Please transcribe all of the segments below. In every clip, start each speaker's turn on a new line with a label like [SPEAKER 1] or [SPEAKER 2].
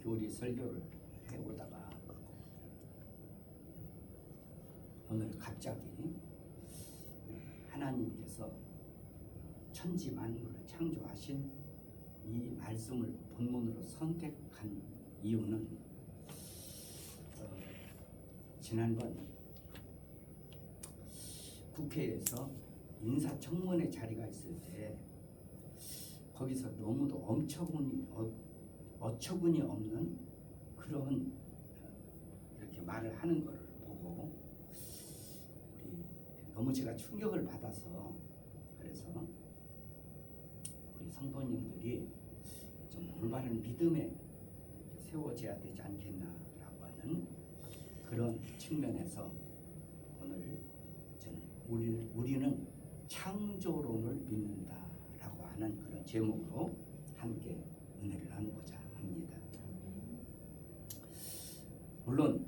[SPEAKER 1] 교리 설교를 해오다가 오늘 갑자기 하나님께서 천지 만물을 창조하신 이 말씀을 본문으로 선택한 이유는 지난번 국회에서 인사청문회 자리가 있을 때 거기서 너무도 어처구니 없는 그런 이렇게 말을 하는 걸 보고 너무 제가 충격을 받아서 그래서 우리 성도님들이 좀 올바른 믿음에 세워져야 되지 않겠나라고 하는 그런 측면에서 오늘 저는 우리는 창조론을 믿는다라고 하는 그런 제목으로 함께 은혜를 나누고자 합니다. 물론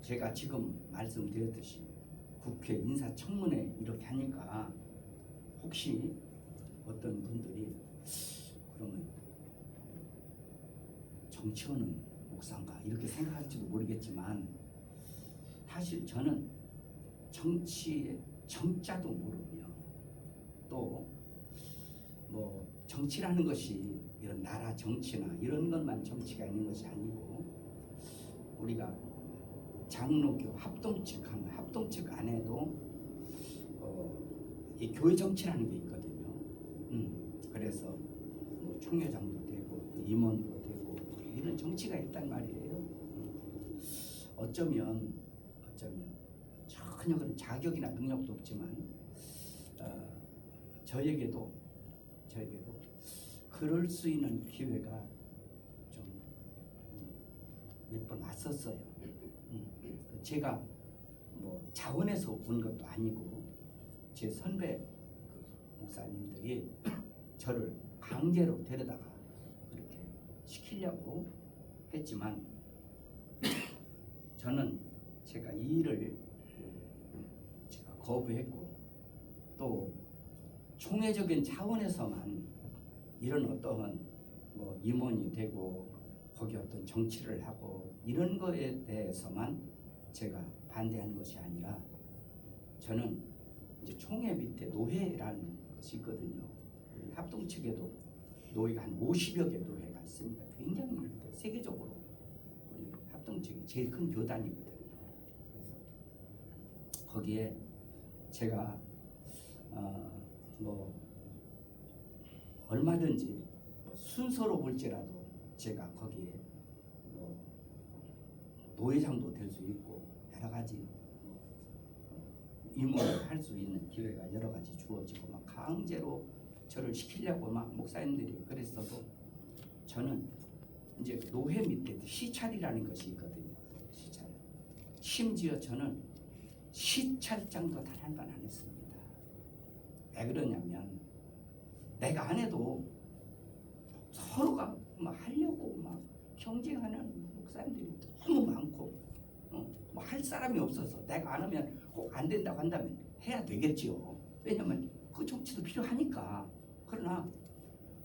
[SPEAKER 1] 제가 지금 말씀드렸듯이 국회 인사청문회 이렇게 하니까 혹시 어떤 분들이 그러면 정치하는 목사인가 이렇게 생각할지도 모르겠지만 사실 저는 정치의 정자도 모르며 또 뭐 정치라는 것이 이런 나라 정치나 이런 것만 정치가 있는 것이 아니고 우리가 장로교 합동측 하면 합동측 안에도 이 교회 정치라는 게 있거든요. 그래서 뭐 총회장도 되고 또 임원도 되고 이런 정치가 있단 말이에요. 어쩌면 전혀 그런 자격이나 능력도 없지만 저에게도 그럴 수 있는 기회가 좀 몇 번 왔었어요. 제가 뭐 자원해서 온 것도 아니고 제 선배 목사님들이 저를 강제로 데려다가 그렇게 시키려고 했지만 저는 제가 이 일을 제가 거부했고 또 총회적인 차원에서만 이런 어떠한 뭐 임원이 되고 거기 어떤 정치를 하고 이런 거에 대해서만 제가 반대한 것이 아니라 저는 이제 총회 밑에 노회라는 것이 있거든요. 합동 측에도 노회가 한 50여 개 노회가 있습니다. 굉장히 세계적으로 우리 합동 측이 제일 큰 교단이거든요. 그래서 거기에 제가 뭐 얼마든지 뭐 순서로 볼지라도 제가 거기에 뭐 노회장도 될 수 있고 여러 가지 임원을 할 수 있는 기회가 여러 가지 주어지고 막 강제로 저를 시키려고 막 목사님들이 그랬어도 저는 이제 노회 밑에 시찰이라는 것이 있거든요. 시찰. 심지어 저는 시찰장도 단 한 번 안 했습니다. 왜 그러냐면 내가 안 해도 서로가 막 하려고 막 경쟁하는 목사님들이 너무 많고 뭐 할 사람이 없어서 내가 안 하면 꼭 안 된다고 한다면 해야 되겠지요. 왜냐면 그 정치도 필요하니까. 그러나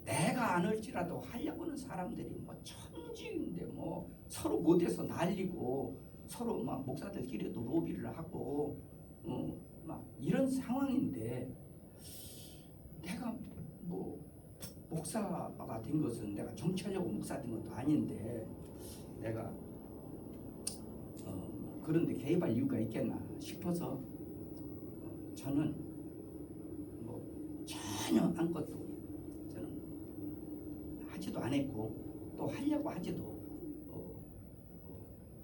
[SPEAKER 1] 내가 안 할지라도 하려고 하는 사람들이 뭐 천지인데 뭐 서로 못해서 난리고 서로 막 목사들끼리도 로비를 하고 막 이런 상황인데 내가 뭐 목사가 된 것은 내가 정치하려고 목사 된 것도 아닌데 내가 그런데 개입할 이유가 있겠나 싶어서 저는 뭐 전혀 아무것도 저는 하지도 안 했고 또 하려고 하지도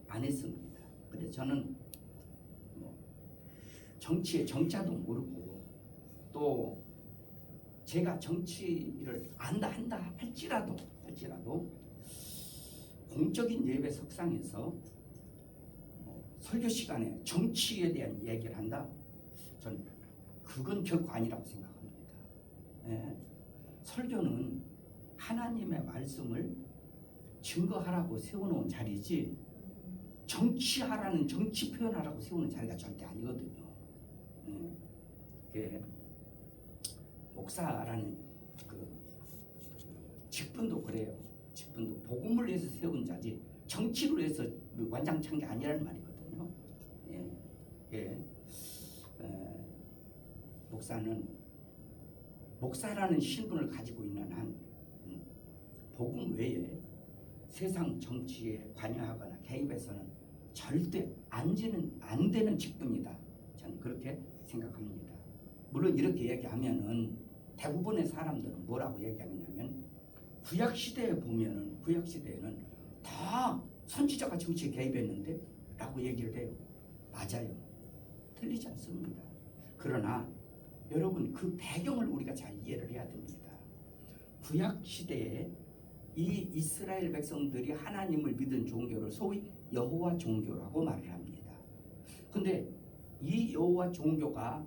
[SPEAKER 1] 안 했습니다. 그래서 저는 뭐 정치의 정자도 모르고 또 제가 정치를 한다 할지라도 공적인 예배 석상에서 설교 시간에 정치에 대한 얘기를 한다? 저는 그건 결코 아니라고 생각합니다. 예. 설교는 하나님의 말씀을 증거하라고 세워놓은 자리지 정치하라는 정치 표현하라고 세우는 자리가 절대 아니거든요. 예. 목사라는 그 직분도 그래요. 직분. 분도 복음을 위해서 세운 자지 정치를 위해서 완장찬 게 아니라는 말이거든요. 예, 예. 목사라는 신분을 가지고 있는 한 복음 외에 세상 정치에 관여하거나 개입해서는 절대 안 되는 직분이다. 저는 그렇게 생각합니다. 물론 이렇게 얘기하면은 대부분의 사람들은 뭐라고 얘기하냐면 구약 시대에 보면은 구약 시대에는 다 선지자가 정치에 개입했는데 라고 얘기를 해요. 맞아요. 틀리지 않습니다. 그러나 여러분 그 배경을 우리가 잘 이해를 해야 됩니다. 구약 시대에 이 이스라엘 백성들이 하나님을 믿은 종교를 소위 여호와 종교라고 말을 합니다. 근데 이 여호와 종교가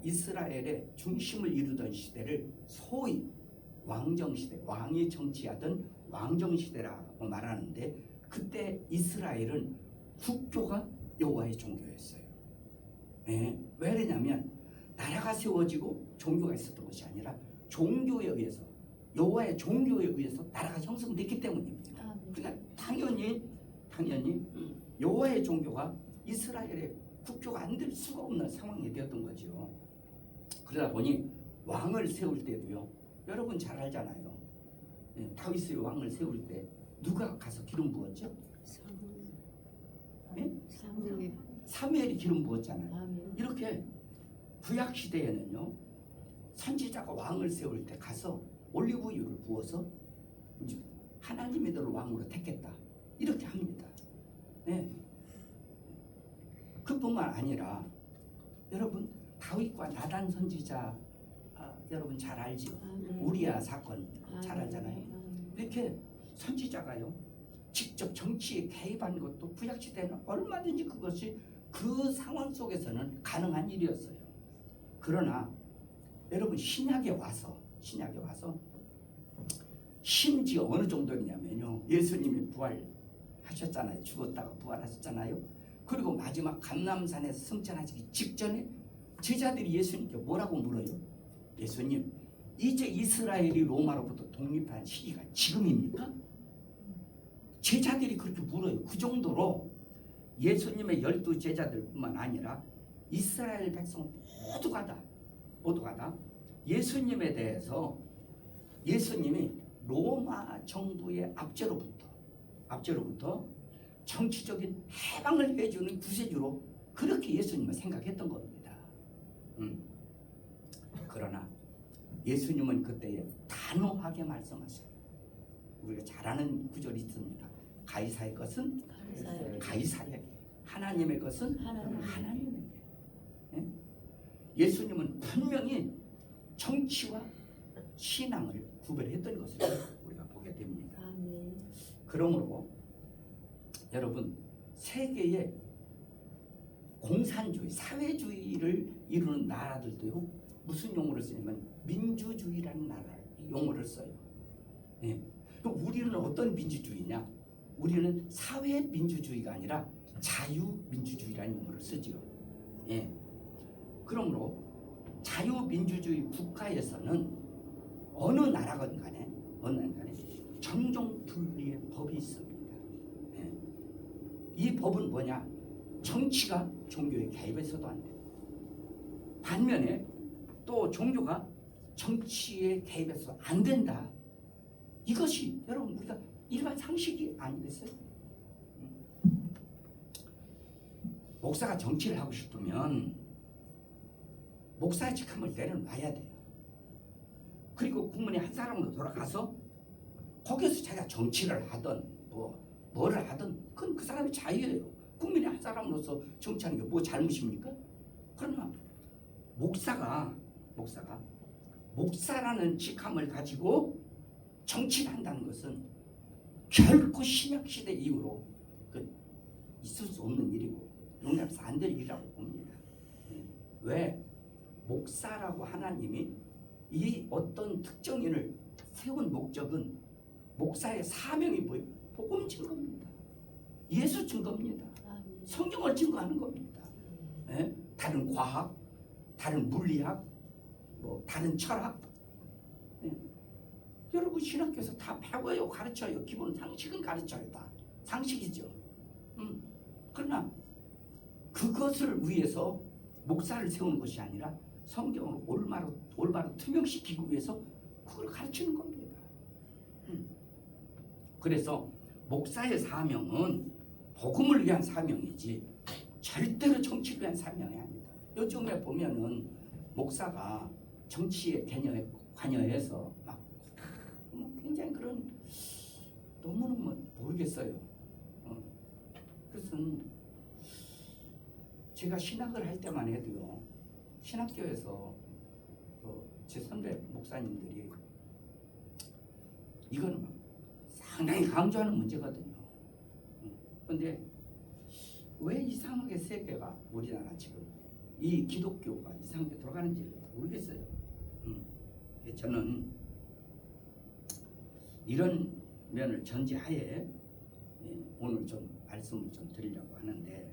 [SPEAKER 1] 이스라엘의 중심을 이루던 시대를 소위 왕정시대, 왕이 정치하던 왕정시대라고 말하는데 그때 이스라엘은 국교가 여호와의 종교였어요. 네, 왜 그러냐면 나라가 세워지고 종교가 있었던 것이 아니라 종교에 의해서 여호와의 종교에 의해서 나라가 형성됐기 때문입니다. 그러니까 당연히 여호와의 종교가 이스라엘의 국교가 안 될 수가 없는 상황이 되었던 거죠. 그러다 보니 왕을 세울 때도요. 여러분 잘 알잖아요. 다윗의 왕을 세울 때 누가 가서 기름 부었죠? 사무엘이 기름 부었잖아요. 이렇게 구약 시대에는요. 선지자가 왕을 세울 때 가서 올리브유를 부어서 하나님의 너를 왕으로 택했다. 이렇게 합니다. 네. 그뿐만 아니라 여러분 다윗과 나단 선지자 여러분 잘 알죠? 우리야 사건 잘 알잖아요. 이렇게 선지자가요 직접 정치에 개입한 것도 구약 시대는 얼마든지 그것이 그 상황 속에서는 가능한 일이었어요. 그러나 여러분 신약에 와서 심지어 어느 정도냐면요 예수님이 부활하셨잖아요. 죽었다가 부활하셨잖아요. 그리고 마지막 감람산에서 승천하시기 직전에 제자들이 예수님께 뭐라고 물어요? 예수님, 이제 이스라엘이 로마로부터 독립한 시기가 지금입니까? 제자들이 그렇게 물어요. 그 정도로 예수님의 12 제자들뿐만 아니라 이스라엘 백성 모두가 다 예수님에 대해서 예수님이 로마 정부의 압제로부터 정치적인 해방을 해주는 구세주로 그렇게 예수님을 생각했던 겁니다. 그러나 예수님은 그때에 단호하게 말씀하셔요. 우리가 잘 아는 구절이 있습니다. 가이사의 것은 가이사에게, 하나님의 것은 하나님에게. 예수님은 분명히 정치와 신앙을 구별했던 것을 우리가 보게 됩니다. 그러므로 여러분 세계의 공산주의, 사회주의를 이루는 나라들도요 무슨 용어를 쓰냐면 민주주의라는 용어를 써요. 예. 그럼 우리는 어떤 민주주의냐? 우리는 사회민주주의가 아니라 자유민주주의라는 용어를 쓰죠. 예. 그러므로 자유민주주의 국가에서는 어느 나라건 간에 정종분리의 법이 있습니다. 예. 이 법은 뭐냐? 정치가 종교에 개입해서도 안 돼요. 반면에 또 종교가 정치에 개입해서 안 된다. 이것이 여러분 우리가 일반 상식이 아니겠어요? 목사가 정치를 하고 싶으면 목사의 직함을 내려놔야 돼요. 그리고 국민의 한 사람으로 돌아가서 거기서 자기가 정치를 하든 뭐를 하든 그건 그 사람의 자유예요. 국민의 한 사람으로서 정치하는 게 뭐 잘못입니까? 그러나 목사라는 직함을 가지고 정치를 한다는 것은 결코 신약시대 이후로 있을 수 없는 일이고 용납해서 안 될 일이라고 봅니다. 왜? 목사라고 하나님이 이 어떤 특정인을 세운 목적은 목사의 사명이 뭐예요? 복음 증거입니다. 예수 증거입니다. 성경을 증거하는 겁니다. 예? 다른 과학, 다른 물리학, 다른 철학, 예? 여러분 신학교에서 다 배워요. 가르쳐요. 기본 상식은 가르쳐요. 다 상식이죠. 그러나 그것을 위해서 목사를 세우는 것이 아니라 성경을 올바로 투명시키기 위해서 그걸 가르치는 겁니다. 그래서 목사의 사명은 복음을 위한 사명이지 절대로 정치를 위한 사명이 아니다. 요즘에 보면은 목사가 정치에 관여해서 막 굉장히 그런 너무너무 모르겠어요. 그래서 제가 신학을 할 때만 해도요, 신학교에서 제 선배 목사님들이 이거는 상당히 강조하는 문제거든요. 그런데 왜 이상하게 세계가 우리나라 지금 이 기독교가 이상하게 돌아가는지 모르겠어요. 저는 이런 면을 전제하에 오늘 좀 말씀을 좀 드리려고 하는데,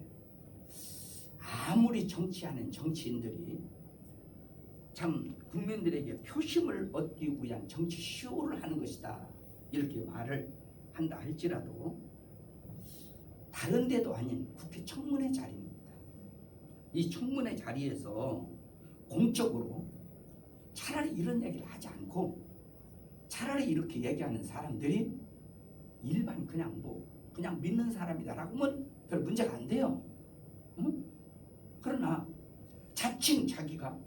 [SPEAKER 1] 아무리 정치하는 정치인들이 참 국민들에게 표심을 얻기 위한 정치 쇼를 하는 것이다 이렇게 말을 한다 할지라도 다른 데도 아닌 국회 청문회 자리입니다. 이 청문회 자리에서 공적으로 차라리 이런 얘기를 하지 않고 차라리 이렇게 얘기하는 사람들이 일반 그냥 믿는 사람이다라고 하면 별 문제가 안 돼요. 그러나 자칭 자기가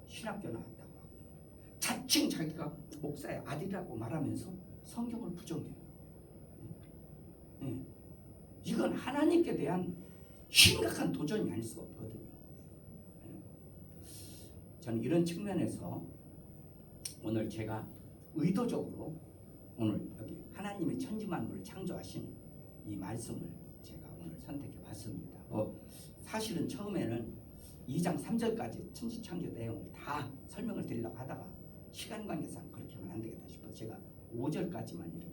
[SPEAKER 1] 신학교 나왔다고 하고 자칭 자기가 목사의 아들이라고 말하면서 성경을 부정해요. 이건 하나님께 대한 심각한 도전이 아닐 수가 없거든요. 저는 이런 측면에서 오늘 제가 의도적으로 오늘 여기 하나님의 천지만물을 창조하신 이 말씀을 제가 오늘 선택해 봤습니다. 사실은 처음에는 2장 3절까지 천지창조 내용을 다 설명을 드리려고 하다가 시간 관계상 그렇게 하면 안 되겠다 싶어서 제가 5절까지만 이렇게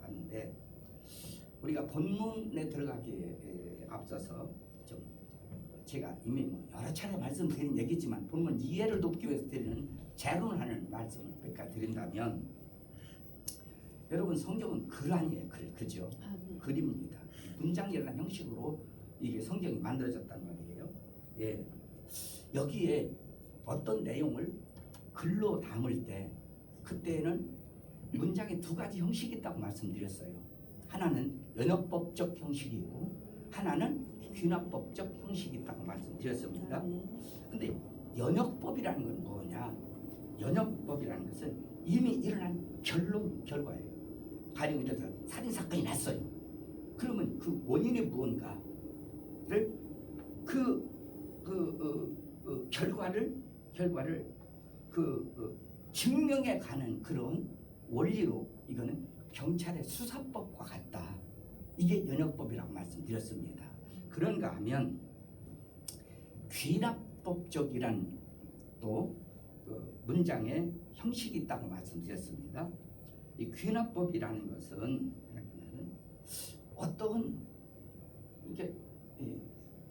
[SPEAKER 1] 봤는데 우리가 본문에 들어가기에 앞서서 좀 제가 이미 여러 차례 말씀드린 얘기지만 본문 이해를 돕기 위해서 드리는 재론을 하는 말씀을 몇 가지 드린다면, 여러분 성경은 글 아니에요. 그죠? 글입니다. 문장이라는 형식으로 이게 성경이 만들어졌단 말이에요. 예. 여기에 어떤 내용을 글로 담을 때 그때는 문장에 두 가지 형식이 있다고 말씀드렸어요. 하나는 연역법적 형식이고 하나는 귀납법적 형식이 있다고 말씀드렸습니다. 근데 연역법이라는 건 뭐냐? 연역법이라는 것은 이미 일어난 결과예요. 가령 이래서 살인사건이 났어요. 그러면 그 원인이 무언가를 결과를 증명해 가는 그런 원리로 이거는 경찰의 수사법과 같다. 이게 연역법이라고 말씀드렸습니다. 그런가 하면 귀납법적이란 또 문장의 형식이 있다고 말씀드렸습니다. 이 귀납법이라는 것은 어떤 이게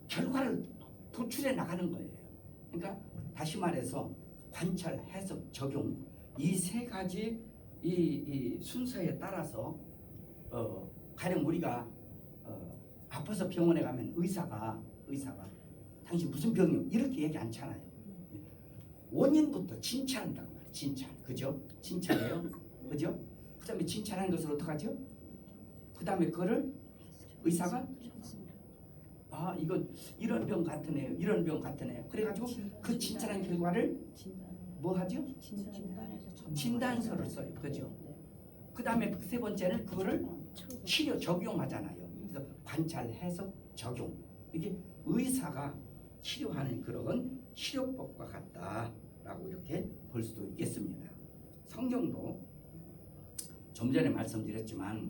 [SPEAKER 1] 결과를 도출해 나가는 거예요. 그러니까 다시 말해서 관찰, 해석, 적용 이 세 가지 이 순서에 따라서 가령 우리가 아파서 병원에 가면 의사가 당신 무슨 병이요? 이렇게 얘기 않잖아요. 원인부터 진찰한다고 말이에요. 진찰, 그죠? 진찰해요, 그죠? 그다음에 진찰하는 것을 어떡하죠? 그다음에 그거를 의사가 이건 이런 병 같은 애요, 이런 병 같은 애요. 그래가지고 그 진찰한 결과를 뭐 하죠? 진단서를 써요, 그죠? 그다음에 세 번째는 그거를 치료 적용하잖아요. 그래서 관찰, 해석, 적용. 이게 의사가 치료하는 그런 치료법과 같다라고 이렇게 볼 수도 있겠습니다. 성경도 좀 전에 말씀드렸지만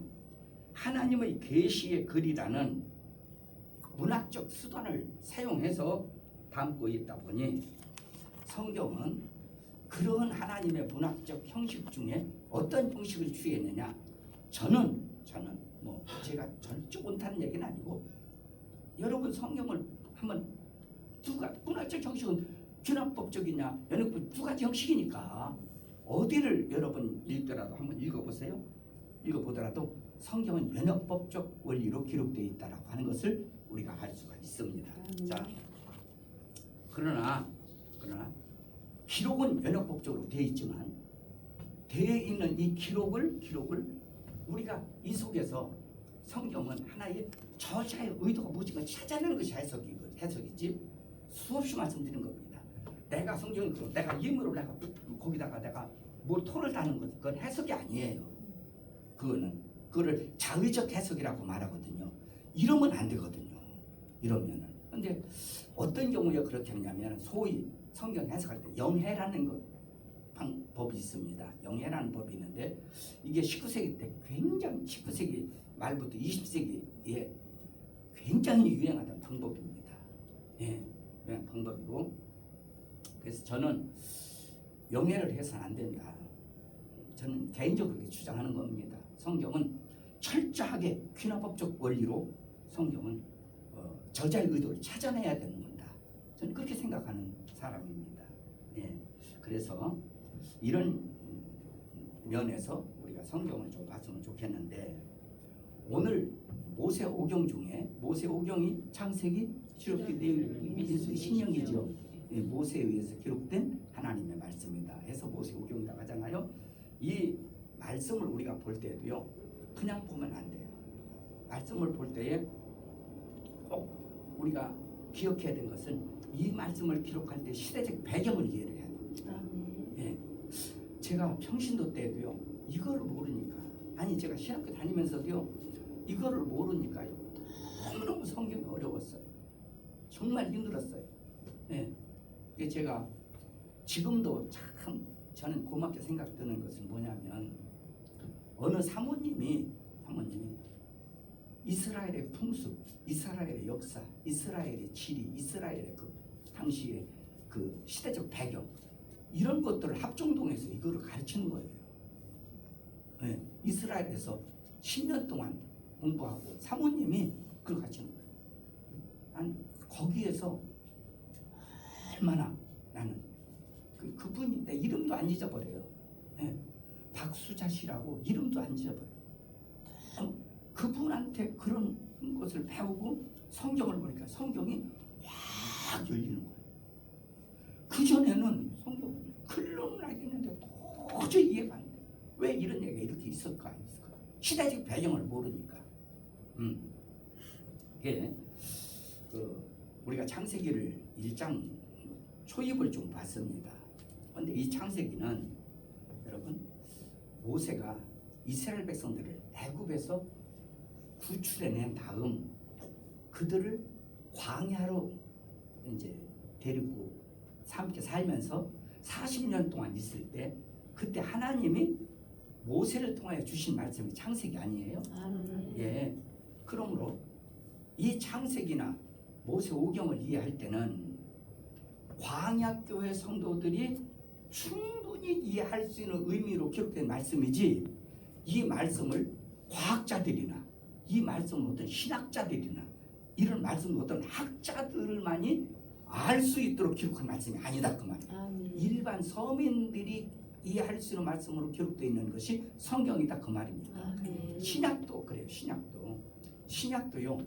[SPEAKER 1] 하나님의 계시의 글이라는 문학적 수단을 사용해서 담고 있다 보니 성경은 그런 하나님의 문학적 형식 중에 어떤 형식을 취했느냐, 저는 뭐 제가 절대 옳다는 얘기는 아니고, 여러분 성경을 한번 문학적 형식은 귀납법적이냐 연역법 두 가지 형식이니까 어디를 여러분 읽더라도 한번 읽어보세요. 읽어보더라도 성경은 연역법적 원리로 기록되어 있다라고 하는 것을 우리가 알 수가 있습니다. 자, 그러나 기록은 연역법적으로 되어 있지만 되어 있는 이 기록을 우리가 이 속에서 성경은 하나의 저자의 의도가 무엇인가 찾아내는 것이 해석이지 수없이 말씀드린 겁니다. 내가 성경을 내가 임으로 내가 거기다가 내가 뭐 토를 다는 것 그건 해석이 아니에요. 그거를 자의적 해석이라고 말하거든요. 이러면 안 되거든요. 이러면은. 근데 어떤 경우에 그렇게 하냐면 소위 성경 해석할 때 영해라는 방법이 있습니다. 영해라는 법이 있는데 이게 19세기 때 굉장히 19세기 말부터 20세기에 굉장히 유행하던 방법입니다. 예, 유행 방법이고 그래서 저는 영해를 해서는 안 된다. 저는 개인적으로 그렇게 주장하는 겁니다. 성경은 철저하게 퀴나법적 원리로 성경은 저자의 의도를 찾아내야 되는 건다. 저는 그렇게 생각하는 사람입니다. 예, 그래서 이런 면에서 우리가 성경을 좀 봤으면 좋겠는데 오늘 모세오경 중에 모세오경이 창세기 출애굽기 민수기 신명기죠. 예, 모세에 의해서 기록된 하나님의 말씀이다 해서 모세오경이라고 하잖아요. 이 말씀을 우리가 볼 때도요 그냥 보면 안 돼요. 말씀을 볼 때에 꼭 우리가 기억해야 되는 것은 이 말씀을 기록할 때 시대적 배경을 이해를 해야 됩니다. 예, 제가 평신도 때도요 이거를 모르니까 제가 신학교 다니면서도요 이거를 모르니까요 너무너무 성경이 어려웠어요. 정말 힘들었어요. 예, 제가 지금도 참 저는 고맙게 생각드는 것은 뭐냐면 어느 사모님이 이스라엘의 풍습, 이스라엘의 역사, 이스라엘의 지리, 이스라엘의 그 당시의 그 시대적 배경 이런 것들을 합정동에서 이거를 가르치는 거예요. 네, 이스라엘에서 10년 동안 공부하고 사모님이 그걸 가르치는 거예요. 난 거기에서 얼마나 나는 그분이 내 이름도 안 잊어버려요. 네, 박수자 씨라고 이름도 안 잊어버려요. 그분한테 그런 것을 배우고 성경을 보니까 성경이 확 열리는 거예요. 그전에는 성경을 글로는 알겠는데 도저히 이해가 안 돼. 왜 이런 얘기가 이렇게 있을까? 시대적 배경을 모르니까. 이게 우리가 창세기를 1장 초입을 좀 봤습니다. 그런데 이 창세기는 여러분 모세가 이스라엘 백성들을 애굽에서 구출해낸 다음 그들을 광야로 이제 데리고 함께 살면서 40년 동안 있을 때 그때 하나님이 모세를 통하여 주신 말씀이 창세기 아니에요? 예. 그러므로 이 창세기나 모세오경을 이해할 때는 광야교회 성도들이 충분히 이해할 수 있는 의미로 기록된 말씀이지 이 말씀을 과학자들이나 이 말씀을 어떤 신학자들이나 이런 말씀을 어떤 학자들만이 알 수 있도록 기록한 말씀이 아니다 그 말이에요. 일반 서민들이 이해할 수 있는 말씀으로 기록되어 있는 것이 성경이다 그 말입니다. 신약도 그래요. 신약도요.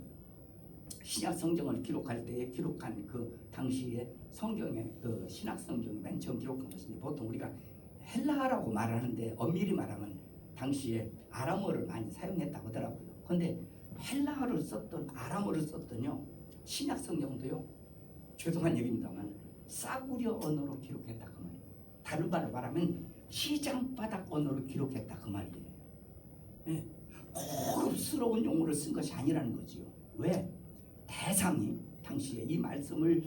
[SPEAKER 1] 신약 성경을 기록할 때 기록한 그 당시에 성경의 그 신약 성경이 맨 처음 기록한 것인데 보통 우리가 헬라어라고 말하는데 엄밀히 말하면 당시에 아람어를 많이 사용했다고 하더라고요. 그런데 헬라어를 썼던 아람어를 썼던요 신약 성경도요 죄송한 얘기입니다만 싸구려 언어로 기록했다 그 말이에요. 다른 말로 말하면 시장바닥 언어로 기록했다 그 말이에요. 네. 고급스러운 용어를 쓴 것이 아니라는 거지요. 왜? 대상이 당시에 이 말씀을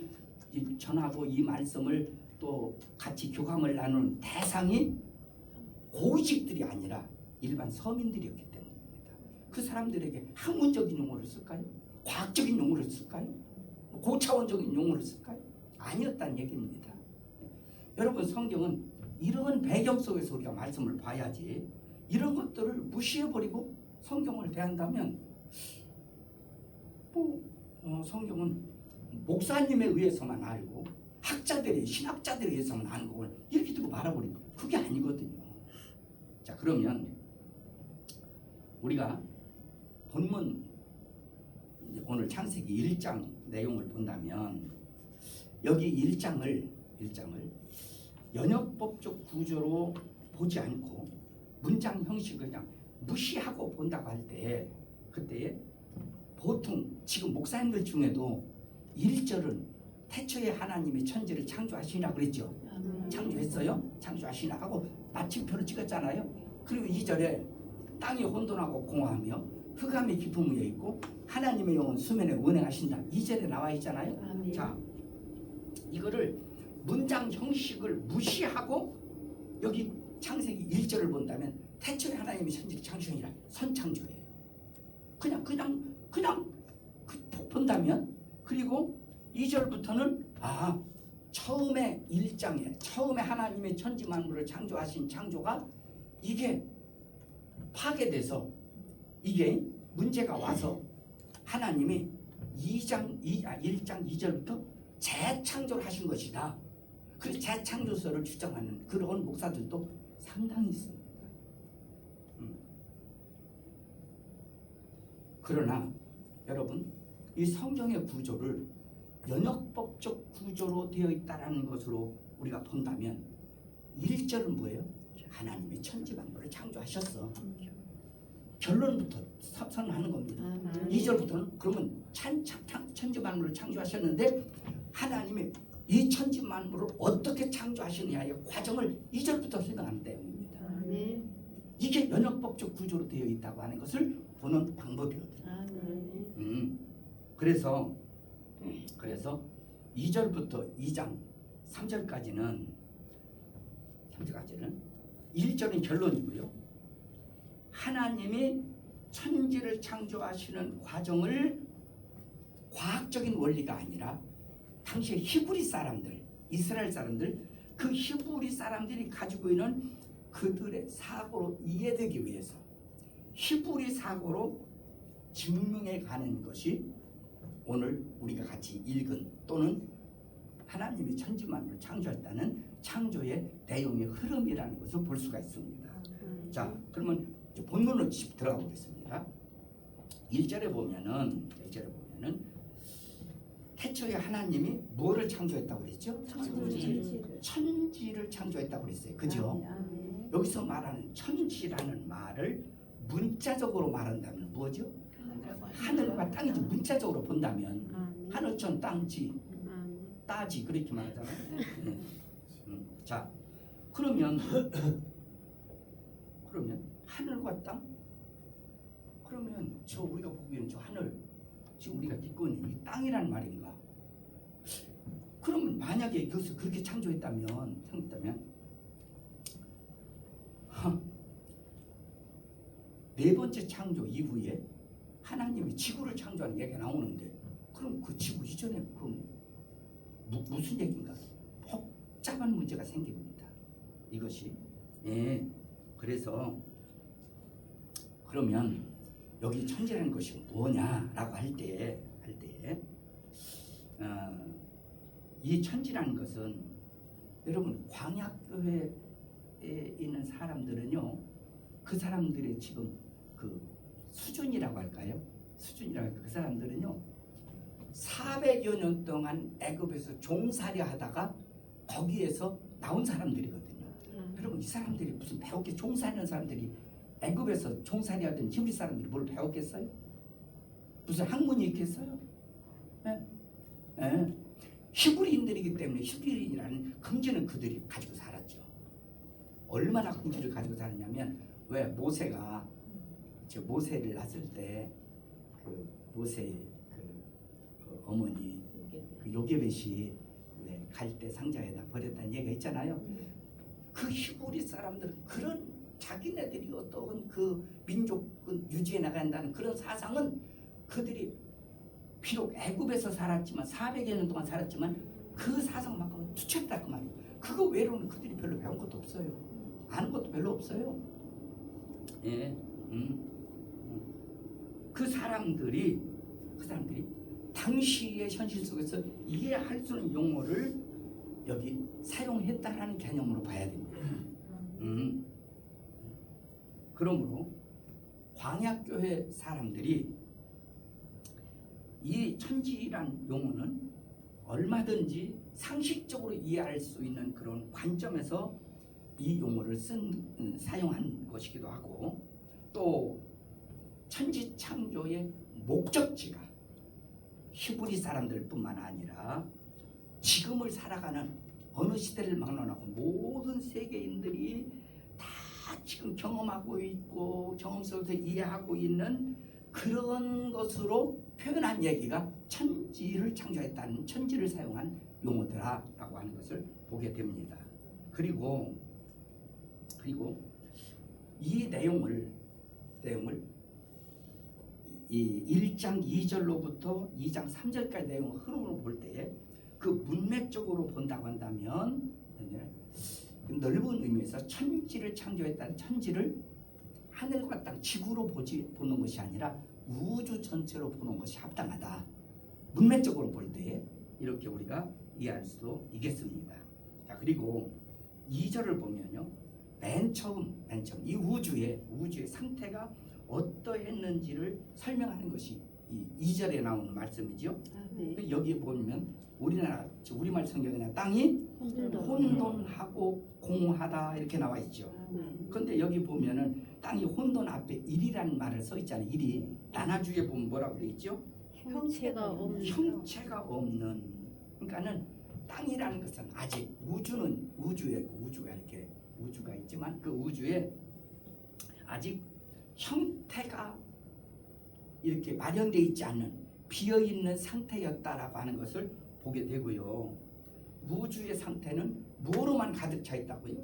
[SPEAKER 1] 전하고 이 말씀을 또 같이 교감을 나누는 대상이 고위직들이 아니라 일반 서민들이었기 때문입니다. 그 사람들에게 학문적인 용어를 쓸까요? 과학적인 용어를 쓸까요? 고차원적인 용어를 쓸까요? 아니었다는 얘기입니다. 여러분 성경은 이런 배경 속에서 우리가 말씀을 봐야지 이런 것들을 무시해버리고 성경을 대한다면 성경은 목사님에 의해서만 알고 학자들이 신학자들에 의해서만 아는 거를 이렇게 두고 말아버리는 그게 아니거든요. 자, 그러면 우리가 본문 오늘 창세기 1장 내용을 본다면 여기 1장을 연역법적 구조로 보지 않고 문장 형식을 그냥 무시하고 본다고 할 때 그때 보통 지금 목사님들 중에도 1절은 태초에 하나님이 천지를 창조하시나 그랬죠. 창조했어요? 창조하시나 하고 마침표를 찍었잖아요. 그리고 2절에 땅이 혼돈하고 공허하며 흑암이 깊음 위에 있고 하나님의 영은 수면에 운행하신다. 2절에 나와 있잖아요.
[SPEAKER 2] 아멘.
[SPEAKER 1] 자, 이거를 문장 형식을 무시하고 여기 창세기 1절을 본다면 태초에 하나님이 천지를 창조하니라 선창조예요. 그냥 본다면 그리고 2절부터는 처음에 1장에 처음에 하나님의 천지 만물을 창조하신 창조가 이게 파괴돼서 이게 문제가 와서 하나님이 1장 2절부터 재창조를 하신 것이다. 그 재창조설을 주장하는 그런 목사들도 상당히 있습니다. 그러나 여러분 이 성경의 구조를 연역법적 구조로 되어 있다는 것으로 우리가 본다면 1절은 뭐예요? 하나님이 천지 만물을 창조하셨어. 결론부터 선언하는 겁니다. 2절부터는 그러면 천지 만물을 창조하셨는데 하나님이 이 천지 만물을 어떻게 창조하시느냐의 과정을 2절부터 설명하는 내용입니다. 이게 연역법적 구조로 되어 있다고 하는 것을 보는 방법이거든요. 그래서 2절부터 2장 3절까지는 1절은 결론이고요. 하나님이 천지를 창조하시는 과정을 과학적인 원리가 아니라 당시에 히브리 사람들, 이스라엘 사람들, 그 히브리 사람들이 가지고 있는 그들의 사고로 이해되기 위해서 히브리 사고로 증명해 가는 것이 오늘 우리가 같이 읽은 또는 하나님이 천지 만물을 창조했다는 창조의 내용의 흐름이라는 것을 볼 수가 있습니다. 자, 그러면 본문으로 들어가 보겠습니다. 1절에 보면은 태초에 하나님이 뭐를 창조했다고 그랬죠? 천지를 창조했다고 그랬어요. 그죠? 여기서 말하는 천지라는 말을 문자적으로 말한다면 뭐죠? 하늘과 땅이지. 문자적으로 본다면 하늘천 땅지 따지 그렇게 말하잖아요. 자, 그러면 하늘과 땅? 그러면 저 우리가 보기에는 저 하늘 지금 우리가 듣고 있는 이 땅이라는 말인가? 그러면 만약에 이것을 그렇게 창조했다면 네 번째 창조 이후에 하나님이 지구를 창조하는 얘기가 나오는데 그럼 그 지구 이전에 그럼 무슨 얘기인가? 복잡한 문제가 생깁니다. 이것이 그래서 그러면 여기 천지라는 것이 뭐냐라고 할 때 이 천지라는 것은 여러분 광야교회에 있는 사람들은요 그 사람들의 지금 그 수준이라고 할까요? 그 사람들은요 400여 년 동안 애굽에서 종살이 하다가 거기에서 나온 사람들이거든요. 여러분 이 사람들이 무슨 배웠겠? 종살이하는 사람들이 애굽에서 종살이 하던 히브리 사람들이 뭘 배웠겠어요? 무슨 학문이 있겠어요? 히브리인들이기 때문에 히브리인이라는 긍지는 그들이 가지고 살았죠. 얼마나 긍지를 가지고 살았냐면 왜 모세가 모세를 낳았을 때 그 모세 그 어머니 그 요게벳이 갈 때 상자에다 버렸다는 얘기가 있잖아요. 그 히브리 사람들은 그런 자기네들이 어떤 그 민족을 유지해 나간다는 그런 사상은 그들이 비록 애굽에서 살았지만 400여 년 동안 살았지만 그 사상만큼은 투철했다 그 말이에요. 그거 외로는 그들이 별로 배운 것도 없어요. 아는 것도 별로 없어요. 그 사람들이 당시의 현실 속에서 이해할 수 있는 용어를 여기 사용했다라는 개념으로 봐야 됩니다. 그러므로 광야교회 사람들이 이 천지란 용어는 얼마든지 상식적으로 이해할 수 있는 그런 관점에서 이 용어를 사용한 것이기도 하고, 또 천지 창조의 목적지가 히브리 사람들뿐만 아니라 지금을 살아가는 어느 시대를 막론하고 모든 세계인들이 다 지금 경험하고 있고 경험 속에서 이해하고 있는 그런 것으로 표현한 얘기가 천지를 창조했다는, 천지를 사용한 용어더라라고 하는 것을 보게 됩니다. 그리고 이 내용을 이 1장 2절로부터 2장 3절까지 내용의 흐름으로 볼 때에 그 문맥적으로 본다고 한다면 넓은 의미에서 천지를 창조했다는, 천지를 하늘과 땅, 지구로 보는 것이 아니라 우주 전체로 보는 것이 합당하다. 문맥적으로 볼 때 이렇게 우리가 이해할 수도 있겠습니다. 자, 그리고 2절을 보면요, 맨 처음 이 우주의 상태가 어떠했는지를 설명하는 것이 이 2절에 나오는 말씀이죠.
[SPEAKER 2] 네.
[SPEAKER 1] 여기 보면 우리말 성경에는 땅이 혼돈하고 공하다 이렇게 나와 있죠. 근데 여기 보면은 땅이 혼돈 앞에 일이라는 말을 써 있잖아요. 일이 나나주에 보면 뭐라고 되어 있죠?
[SPEAKER 2] 형체가
[SPEAKER 1] 없는. 그러니까는 땅이라는 것은 아직 우주가 이렇게 우주가 있지만 그 우주에 아직 형태가 이렇게 마련되어 있지 않는 비어 있는 상태였다라고 하는 것을 보게 되고요. 우주의 상태는 무엇으로만 가득 차 있다고요?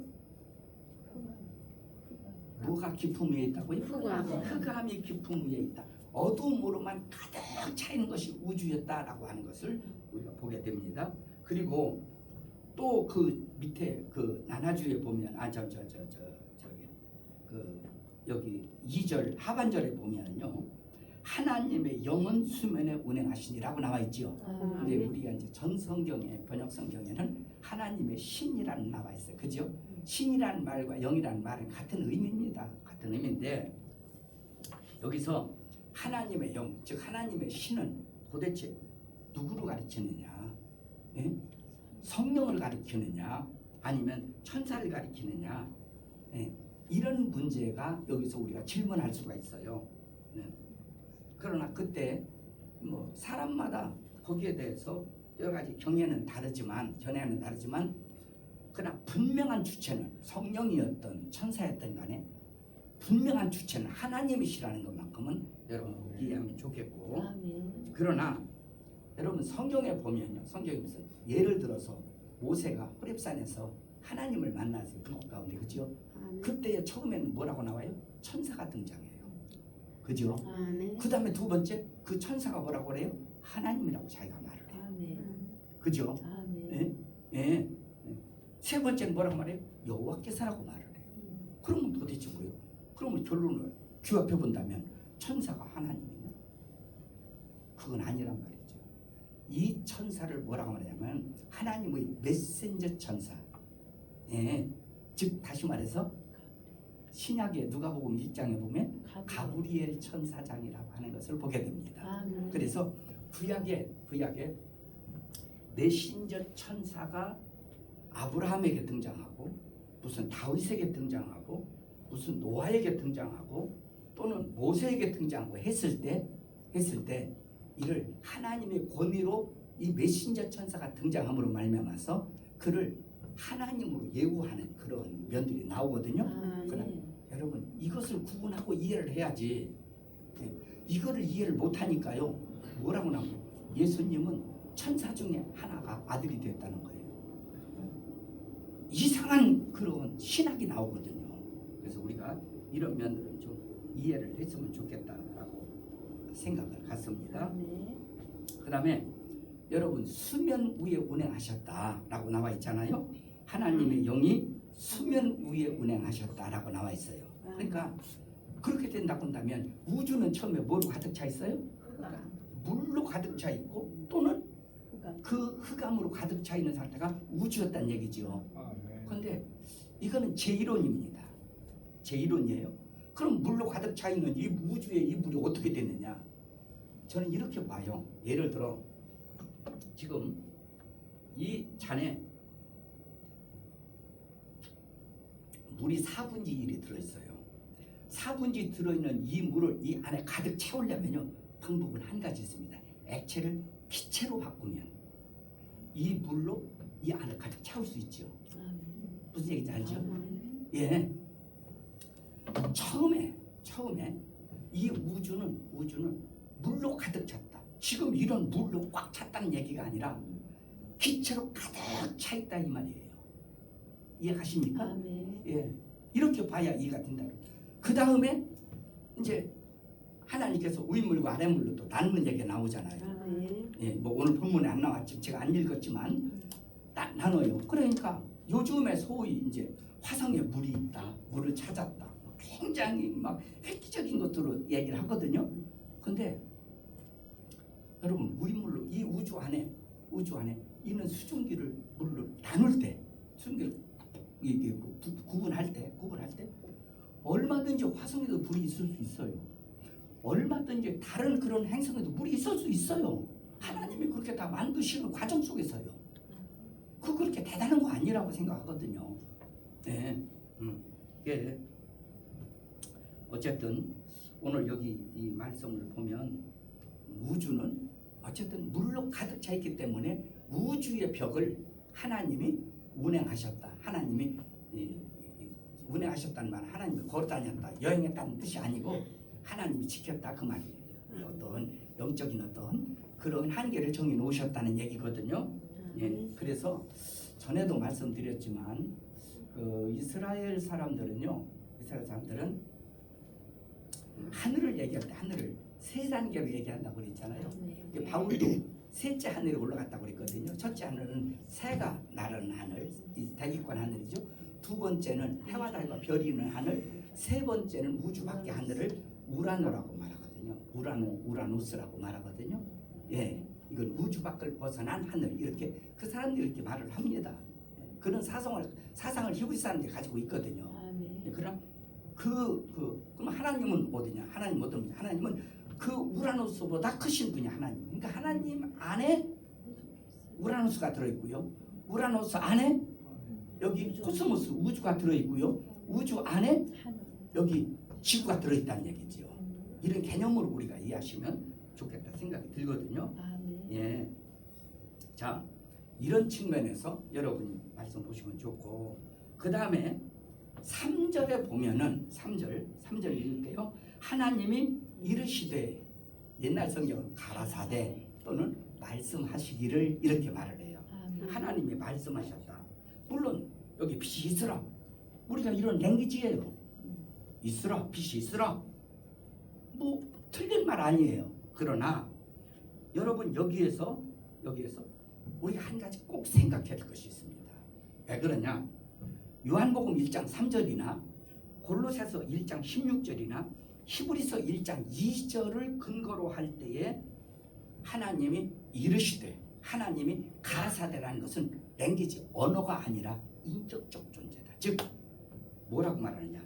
[SPEAKER 1] 뭐가 깊음 위에 있다고요? 흑암이 깊음 위에 있다. 어둠으로만 가득 차 있는 것이 우주였다라고 하는 것을 우리가 보게 됩니다. 그리고 또 그 밑에 그 나나주에 보면 여기 2절 하반절에 보면요, 하나님의 영은 수면에 운행하시니라고 나와 있죠. 근데 우리가 이제 전 성경에, 번역 성경에는 하나님의 신이라는 나와 있어요. 그죠? 신이라는 말과 영이라는 말은 같은 의미입니다. 같은 의미인데 여기서 하나님의 영, 즉 하나님의 신은 도대체 누구를 가리키느냐? 예? 성령을 가리키느냐? 아니면 천사를 가리키느냐? 예? 이런 문제가 여기서 우리가 질문할 수가 있어요. 네. 그러나 그때 뭐 사람마다 거기에 대해서 여러 가지 견해는 다르지만 그러나 분명한 주체는 성령이었던 천사였던 간에 분명한 주체는 하나님이시라는 것만큼은 여러분 이해하면 좋겠고, 그러나 여러분 성경에 보면요, 성경에 무슨 예를 들어서 모세가 호렙산에서 하나님을 만나서 불꽃 가운데, 그죠? 그때 처음에는 뭐라고 나와요? 천사가 등장해요. 그죠? 그 다음에 두 번째 그 천사가 뭐라고 그래요? 하나님이라고 자기가 말을 해요. 그죠? 예? 예. 세 번째는 뭐라고 말해요? 여호와께서라고 말을 해요. 그러면 도대체 뭐예요? 그러면 결론을 규합해 본다면 천사가 하나님이냐? 그건 아니란 말이죠. 이 천사를 뭐라고 말하냐면 하나님의 메신저 천사. 예. 즉 다시 말해서 신약의 누가복음 1장에 보면 가브리엘 천사장이라고 하는 것을 보게 됩니다. 그래서 구약에 메신저 천사가 아브라함에게 등장하고 무슨 다윗에게 등장하고 무슨 노아에게 등장하고 또는 모세에게 등장하고 했을 때 이를 하나님의 권위로 이 메신저 천사가 등장함으로 말미암아서 그를 하나님으로 예우하는 그런 면들이 나오거든요. 그러나 여러분 이것을 구분하고 이해를 해야지. 이거를 이해를 못하니까요, 뭐라고 나오고 예수님은 천사 중에 하나가 아들이 됐다는 거예요. 이상한 그런 신학이 나오거든요. 그래서 우리가 이런 면들은 좀 이해를 했으면 좋겠다라고 생각을 갖습니다. 그 다음에 여러분 수면 위에 운행하셨다라고 나와 있잖아요. 하나님의 영이 수면 위에 운행하셨다라고 나와 있어요. 그러니까 그렇게 된다고 한다면 우주는 처음에 뭐로 가득 차 있어요? 물로 가득 차 있고 또는 그 흑암으로 가득 차 있는 상태가 우주였다는 얘기죠. 그런데 이거는 제 이론입니다. 제 이론이에요. 그럼 물로 가득 차 있는 이 우주에 이 물이 어떻게 됐느냐? 저는 이렇게 봐요. 예를 들어 지금 이 잔에 물이 4분의 1이 들어있어요. 4분의 1 들어있는 이 물을 이 안에 가득 채우려면요, 방법은 한 가지 있습니다. 액체를 기체로 바꾸면 이 물로 이 안을 가득 채울 수 있죠. 무슨 얘기인지 알죠? 예. 처음에 이 우주는 물로 가득 찼다. 지금 이런 물로 꽉 찼다는 얘기가 아니라 기체로 가득 차 있다 이 말이에요. 이해가십니까? 예. 이렇게 봐야 이해가 된다. 그 다음에 이제 하나님께서 위물과 아래물로 또 나누는 얘기가 나오잖아요. 예, 뭐 오늘 본문에 안 나왔지, 제가 안 읽었지만 나눠요. 그러니까 요즘에 소위 이제 화성에 물이 있다, 물을 찾았다, 굉장히 막 획기적인 것들로 얘기를 하거든요. 근데 여러분, 위물로 이 우주 안에 있는 수증기를 물로 나눌 때, 수증기를 구분할 때 얼마든지 화성에도 물이 있을 수 있어요. 얼마든지 다른 그런 행성에도 물이 있을 수 있어요. 하나님이 그렇게 다 만드시는 과정 속에서요. 그렇게 대단한 거 아니라고 생각하거든요. 네. 예. 어쨌든 오늘 여기 이 말씀을 보면 우주는 어쨌든 물로 가득 차 있기 때문에 우주의 벽을 하나님이 운행하셨다. 하나님이 운행하셨다는 말은 하나님이 걸어다녔다, 여행했다는 뜻이 아니고 하나님이 지켰다 그 말이에요. 어떤 영적인 어떤 그런 한계를 정해 놓으셨다는 얘기거든요. 예, 그래서 전에도 말씀드렸지만 그 이스라엘 사람들은 하늘을 얘기할 때 하늘을 세 단계로 얘기한다고 그랬잖아요. 바울도 셋째 하늘에 올라갔다고 그랬거든요. 첫째 하늘은 새가 나르는 하늘, 이 대기권 하늘이죠. 두 번째는 해와 달과 별이 있는 하늘, 세 번째는 우주 밖의 하늘을 우라노라고 말하거든요. 우라노스라고 말하거든요. 예, 이건 우주 밖을 벗어난 하늘, 이렇게 그 사람들이 이렇게 말을 합니다. 그런 사상을 히브리 사람들이 가지고 있거든요. 예, 그럼 그럼 하나님은 어디냐? 하나님은 그 우라노스보다 크신 분이 하나님. 그러니까 하나님 안에 우라노스가 들어있고요. 우라노스 안에 여기 코스모스 우주가 들어있고요. 우주 안에 여기 지구가 들어있다는 얘기죠. 이런 개념으로 우리가 이해하시면 좋겠다 생각이 들거든요. 예. 자, 이런 측면에서 여러분이 말씀 보시면 좋고, 그 다음에 3절에 보면은 3절 읽을게요. 하나님이 이르시되, 옛날 성경은 가라사대 또는 말씀하시기를 이렇게 말을 해요. 하나님이 말씀하셨다. 물론 여기 빛이 있으라, 우리가 이런 랭귀지예요. 있으라, 빛이 있으라, 뭐 틀린 말 아니에요. 그러나 여러분 여기에서 우리가 한 가지 꼭 생각해야 될 것이 있습니다. 왜 그러냐? 요한복음 1장 3절이나 골로새서 1장 16절이나 히브리서 1장 2절을 근거로 할 때에 하나님이 이르시되, 하나님이 가라사대라는 것은 랭귀지, 언어가 아니라 인격적 존재다. 즉 뭐라고 말하느냐?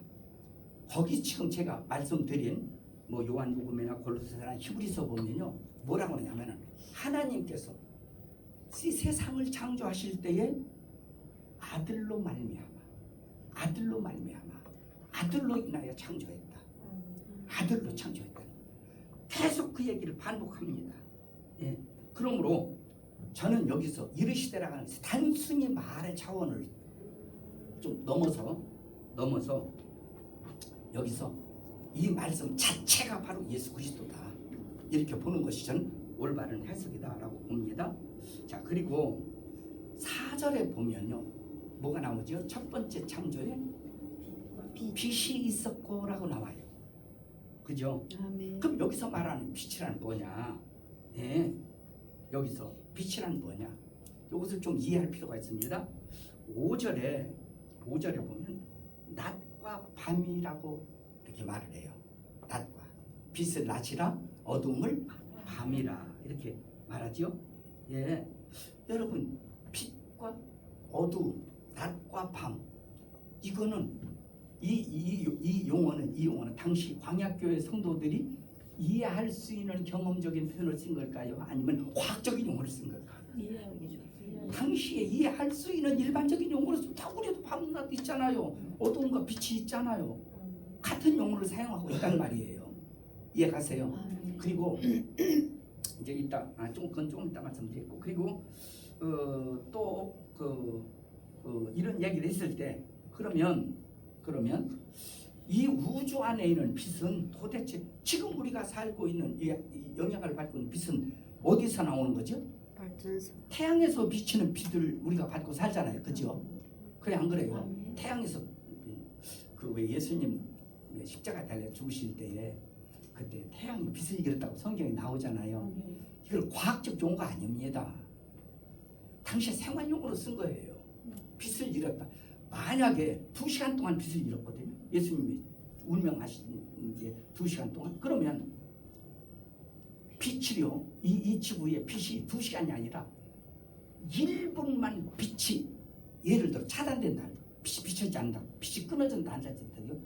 [SPEAKER 1] 거기 지금 제가 말씀드린 뭐 요한복음이나 골로새나 히브리서 보면요, 뭐라고 하냐면은 하나님께서 이 세상을 창조하실 때에 아들로 말미암아 아들로 인하여 창조했다. 아들로 창조했다. 계속 그 얘기를 반복합니다. 예. 그러므로 저는 여기서 이르시되라고 하는 단순히 말의 차원을 좀 넘어서 여기서 이 말씀 자체가 바로 예수 그리스도다, 이렇게 보는 것이 저는 올바른 해석이다라고 봅니다. 자, 그리고 4절에 보면요, 뭐가 나오죠? 첫 번째 창조에 빛이 있었고라고 나와요. 그죠? 그럼 여기서 말하는 빛이란 뭐냐? 네, 여기서 빛이란 뭐냐? 이것을 좀 이해할 필요가 있습니다. 5절에 보면 낮과 밤이라고 이렇게 말을 해요. 낮과 빛을 낮이라 어둠을 밤이라 이렇게 말하지요. 예, 여러분 빛과 어두, 낮과 밤, 이거는 이 용어는 당시 광야교회 성도들이 이해할 수 있는 경험적인 표현을 쓴 걸까요? 아니면 과학적인 용어를 쓴 걸까요?
[SPEAKER 2] 이해하기 좋죠.
[SPEAKER 1] 당시에 이해할 수 있는 일반적인 용어를 쓰면 다 우리도 밤낮 있잖아요. 어두움과 빛이 있잖아요. 같은 용어를 사용하고 있단 말이에요. 이해가세요? 그리고 이제 이따 그건 좀 이따 말씀드리고, 그리고 이런 얘기를 했을 때 그러면 이 우주 안에 있는 빛은 도대체 지금 우리가 살고 있는 이 영향을 받고 있는 빛은 어디서 나오는 거죠?
[SPEAKER 2] 발전소.
[SPEAKER 1] 태양에서 비치는 빛을 우리가 받고 살잖아요, 그죠? 그래 안 그래요? 태양에서 그 왜 예수님 십자가 달려 죽으실 때에 그때 태양이 빛을 잃었다고 성경에 나오잖아요. 이걸 과학적 용어가 아닙니다. 당시에 생활용어로 쓴 거예요. 빛을 잃었다. 만약에 2시간 동안 빛을 잃었거든요. 예수님이 운명하신 게 2시간 동안. 그러면 빛이요, 이 지구의 빛이 2시간이 아니라 1분만 빛이 예를 들어 차단된다. 빛이 비춰지지 않는다. 빛이 끊어진다. 안 된다요.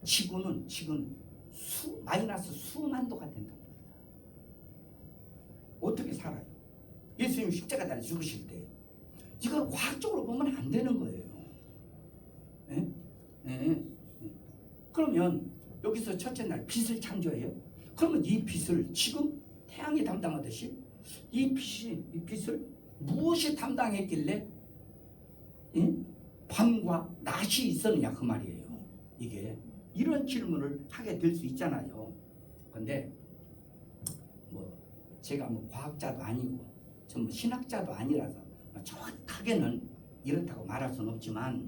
[SPEAKER 1] 지구는 마이너스 수만도가 된다. 어떻게 살아요? 예수님 십자가 달려 죽으실 때 이걸 과학적으로 보면 안 되는 거예요. 예? 예. 그러면 여기서 첫째 날 빛을 창조해요. 그러면 이 빛을 지금 태양이 담당하듯이 이 빛을 무엇이 담당했길래 밤과 낮이 있었느냐 그 말이에요. 이게 이런 질문을 하게 될 수 있잖아요. 근데 뭐 제가 뭐 과학자도 아니고 전 신학자도 아니라서 정확하게는 이렇다고 말할 수는 없지만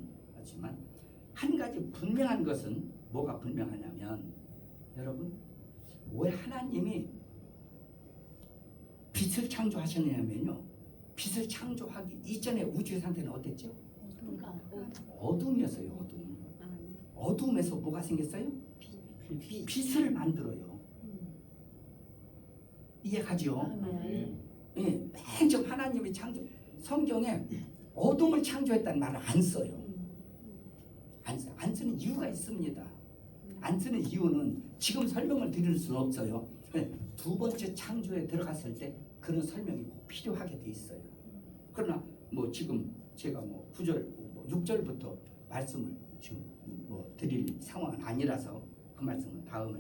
[SPEAKER 1] 한 가지 분명한 것은 뭐가 분명하냐면, 여러분 왜 하나님이 빛을 창조하셨냐면요, 빛을 창조하기 이전에 우주의 상태는 어땠죠? 어둠이었어요. 어둠에서 뭐가 생겼어요? 빛을 만들어요. 이해가죠? 예, 맨 처음 하나님이 성경에 어둠을 창조했다는 말을 안 써요. 안 쓰는 이유가 있습니다. 안 쓰는 이유는 지금 설명을 드릴 수는 없어요. 두 번째 창조에 들어갔을 때 그런 설명이 꼭 필요하게 돼 있어요. 그러나 뭐 지금 제가 뭐 9절, 6절부터 말씀을 지금 뭐 드릴 상황은 아니라서 그 말씀은 다음에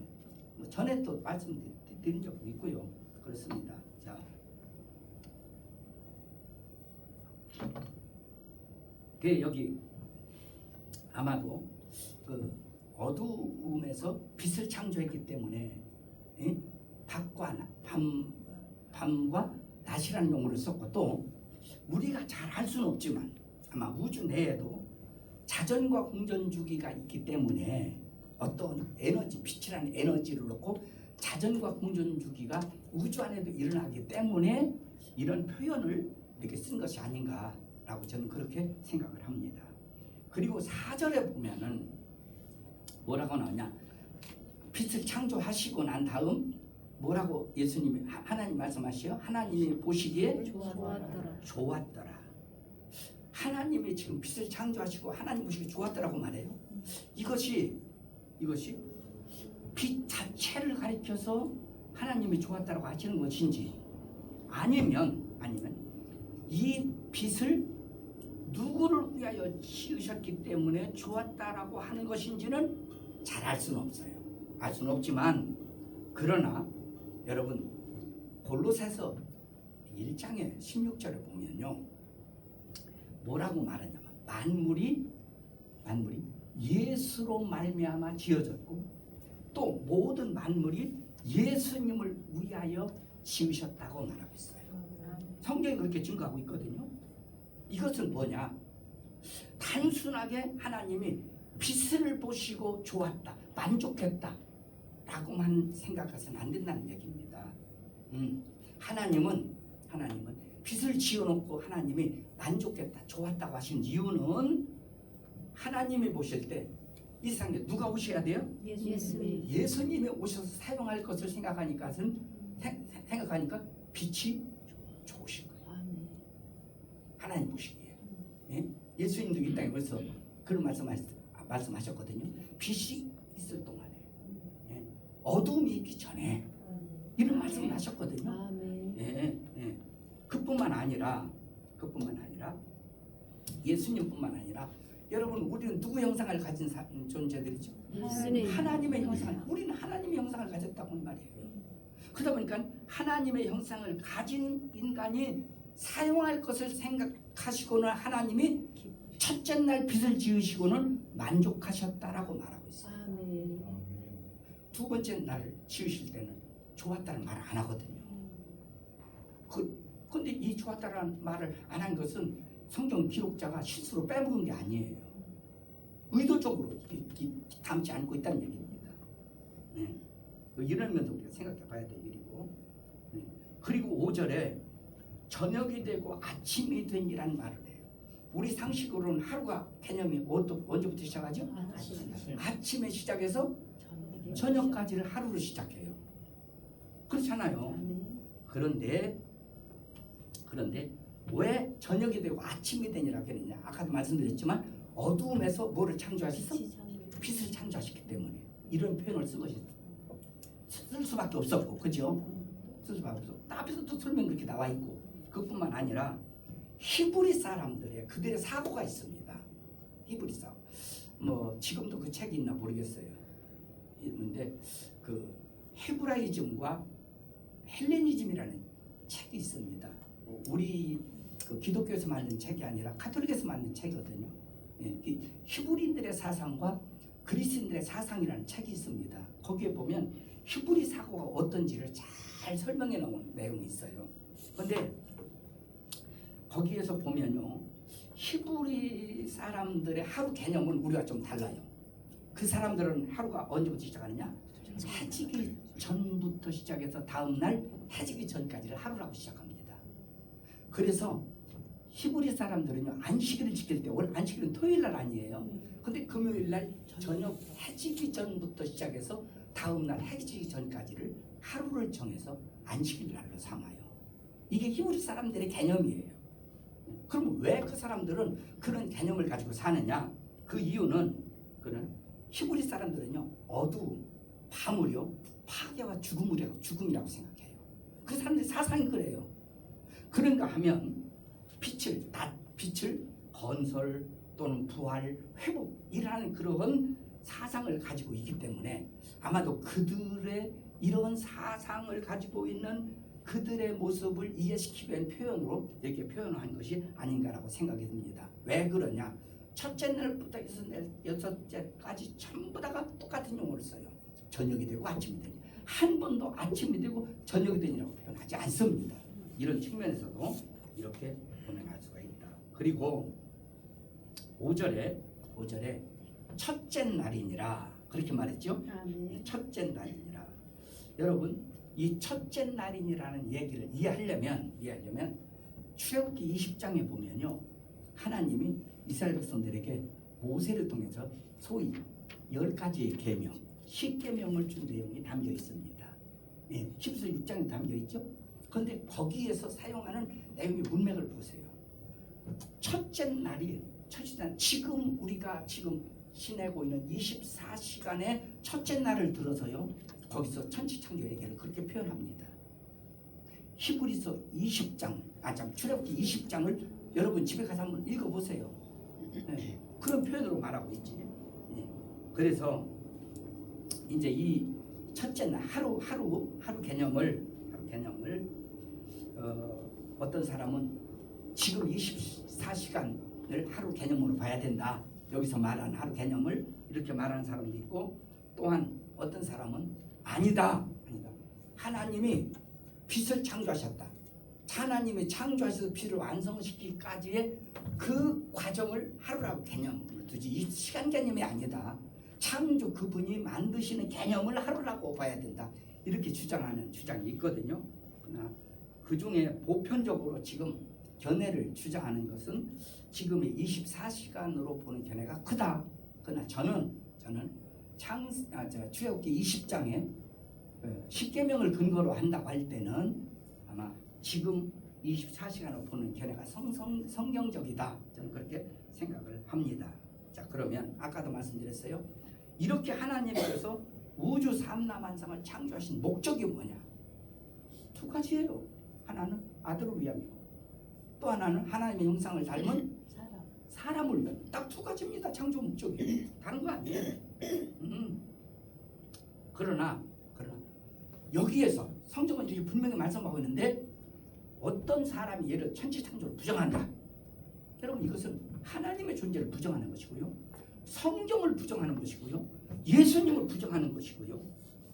[SPEAKER 1] 전에 또 말씀드린 적도 있고요. 그렇습니다. 자, 여기 아마도 그 어두움에서 빛을 창조했기 때문에 밤과 낮이라는 용어를 썼고, 또 우리가 잘 알 수는 없지만 아마 우주 내에도 자전과 공전 주기가 있기 때문에 어떤 에너지, 빛이라는 에너지를 놓고 자전과 공전 주기가 우주 안에도 일어나기 때문에 이런 표현을 이렇게 쓴 것이 아닌가라고 저는 그렇게 생각을 합니다. 그리고 4절에 보면은 뭐라고 나오냐, 빛을 창조하시고 난 다음 뭐라고 예수님이 하나님 말씀하시요? 하나님이 보시기에 좋았더라. 하나님이 지금 빛을 창조하시고 하나님 보시기에 좋았더라고 말해요. 이것이 빛 자체를 가리켜서 하나님이 좋았다라고 하시는 것인지, 아니면 이 빛을 누구를 위하여 지으셨기 때문에 좋았다라고 하는 것인지는 잘 알 수는 없어요. 알 수는 없지만, 그러나 여러분 골로새서 1장의 16절에 보면요, 뭐라고 말하냐면 만물이 예수로 말미암아 지어졌고 또 모든 만물이 예수님을 위하여 지으셨다고 말하고 있어요. 성경이 그렇게 증거하고 있거든요. 이것은 뭐냐? 단순하게 하나님이 빛을 보시고 좋았다, 만족했다 라고만 생각해서는 안 된다는 얘기입니다. 하나님은 빛을 지어놓고 하나님이 만족했다, 좋았다고 하신 이유는 하나님이 보실 때 이 세상에 누가 오셔야 돼요? 예수님이 오셔서 사용할 것을 생각하니까 빛이 좋으신 하나님 보시기에. 예? 예수님도 이 땅에 벌써 그런 말씀하셨거든요. 빛이 있을 동안에, 예? 어둠이 있기 전에 이런 말씀을 하셨거든요.
[SPEAKER 2] 아멘.
[SPEAKER 1] 예, 예. 그뿐만 아니라 예수님뿐만 아니라 여러분, 우리는 누구 형상을 가진 존재들이죠?
[SPEAKER 2] 예수님.
[SPEAKER 1] 하나님의 형상을, 우리는 하나님의 형상을 가졌다고 말이에요. 그러다 보니까 하나님의 형상을 가진 인간이 사용할 것을 생각하시고는 하나님이 첫째 날 빛을 지으시고는 만족하셨다라고 말하고 있어요.
[SPEAKER 2] 아멘.
[SPEAKER 1] 두 번째 날을 지으실 때는 좋았다는 말을 안 하거든요. 근데 이 좋았다라는 말을 안 한 것은 성경 기록자가 실수로 빼먹은 게 아니에요. 의도적으로 담지 않고 있다는 얘기입니다. 네. 이런 면도 우리가 생각해 봐야 될 일이고, 네. 그리고 5절에 저녁이 되고 아침이 된이라는 말을 해요. 우리 상식으로는 하루가 개념이 언제부터 시작하죠? 아침에 시작해서 저녁까지를 하루로 시작해요. 그렇잖아요.
[SPEAKER 2] 아멘.
[SPEAKER 1] 그런데 왜 저녁이 되고 아침이 되니라고 했느냐? 아까도 말씀드렸지만 어두움에서 뭐를 창조하셨어? 빛을 창조하셨기 때문에 이런 표현을 쓴 것이 쓸 수밖에 없었고, 그죠? 쓸 수밖에 없었고, 앞에서 또 설명 그렇게 나와 있고, 그뿐만 아니라 히브리 사람들의 그들의 사고가 있습니다. 히브리 사고. 뭐 지금도 그 책이 있나 모르겠어요. 있는데 그 헤브라이즘과 헬레니즘이라는 책이 있습니다. 우리 그 기독교에서 만든 책이 아니라 가톨릭에서 만든 책이거든요. 예, 히브리인들의 사상과 그리스인들의 사상이라는 책이 있습니다. 거기에 보면 히브리 사고가 어떤지를 잘 설명해 놓은 내용이 있어요. 그런데 거기에서 보면요, 히브리 사람들의 하루 개념은 우리가 좀 달라요. 그 사람들은 하루가 언제부터 시작하느냐? 해지기 전부터 시작해서 다음날 해지기 전까지를 하루라고 시작합니다. 그래서 히브리 사람들은요, 안식일을 지킬 때, 원래 안식일은 토요일날 아니에요. 근데 금요일날 저녁 해지기 전부터 시작해서 다음날 해지기 전까지를 하루를 정해서 안식일날로 삼아요. 이게 히브리 사람들의 개념이에요. 그럼 왜 그 사람들은 그런 개념을 가지고 사느냐? 그 이유는 그는 히브리 사람들은요, 어두움, 밤을요 파괴와 죽음이라고 생각해요. 그 사람들의 사상이 그래요. 그런가 하면 빛을 건설 또는 부활, 회복이라는 그런 사상을 가지고 있기 때문에 아마도 그들의 이런 사상을 가지고 있는 그들의 모습을 이해시키기 위한 표현으로 이렇게 표현한 것이 아닌가라고 생각이 듭니다. 왜 그러냐? 첫째 날부터 여섯째까지 전부 다가 똑같은 용어를 써요. 저녁이 되고 아침이 되니. 한 번도 아침이 되고 저녁이 되니라고 표현하지 않습니다. 이런 측면에서도 이렇게 표현할 수가 있다. 그리고 5절에 첫째 날이니라 그렇게 말했죠.
[SPEAKER 2] 아멘.
[SPEAKER 1] 첫째 날이니라. 여러분, 이 첫째 날이니라는 얘기를 이해하려면 출애굽기 20장에 보면요, 하나님이 이스라엘 백성들에게 모세를 통해서 소위 10가지의 계명, 10계명을 준 내용이 담겨 있습니다. 예, 히브리서 6장에 담겨 있죠. 그런데 거기에서 사용하는 내용의 문맥을 보세요. 첫째 날, 지금 우리가 지내고 있는 24시간의 첫째 날을 들어서요, 거기서 천지창조 얘기를 그렇게 표현합니다. 히브리서 20장, 출애굽기 20장을 여러분 집에 가서 한번 읽어보세요. 네, 그런 표현으로 말하고 있지. 네, 그래서 이제 이 첫째 날 하루 개념을 어떤 사람은 지금 24시간을 하루 개념으로 봐야 된다. 여기서 말하는 하루 개념을 이렇게 말하는 사람도 있고, 또한 어떤 사람은 아니다. 하나님이 빛을 창조하셨다. 하나님이 창조하셔서 빛을 완성시키기까지의 그 과정을 하루라고 개념을 두지, 이 시간 개념이 아니다. 창조 그분이 만드시는 개념을 하루라고 봐야 된다. 이렇게 주장하는 주장이 있거든요. 그러나 그 중에 보편적으로 지금 견해를 주장하는 것은 지금의 24시간으로 보는 견해가 크다. 그러나 저는 출애굽기 20장에 10계명을 근거로 한다고 할 때는 아마 지금 24시간을 보는 견해가 성경적이다. 저는 그렇게 생각을 합니다. 자, 그러면 아까도 말씀드렸어요. 이렇게 하나님께서 우주 삼라만상을 창조하신 목적이 뭐냐? 두 가지예요. 하나는 아들을 위함이고 또 하나는 하나님의 형상을 닮은 사람을 위함. 딱 두 가지입니다. 창조 목적이. 다른 거 아니에요. 그러나 여기에서 성경은 이렇게 분명히 말씀하고 있는데 어떤 사람이 얘를 천지창조를 부정한다. 여러분 이것은 하나님의 존재를 부정하는 것이고요. 성경을 부정하는 것이고요. 예수님을 부정하는 것이고요.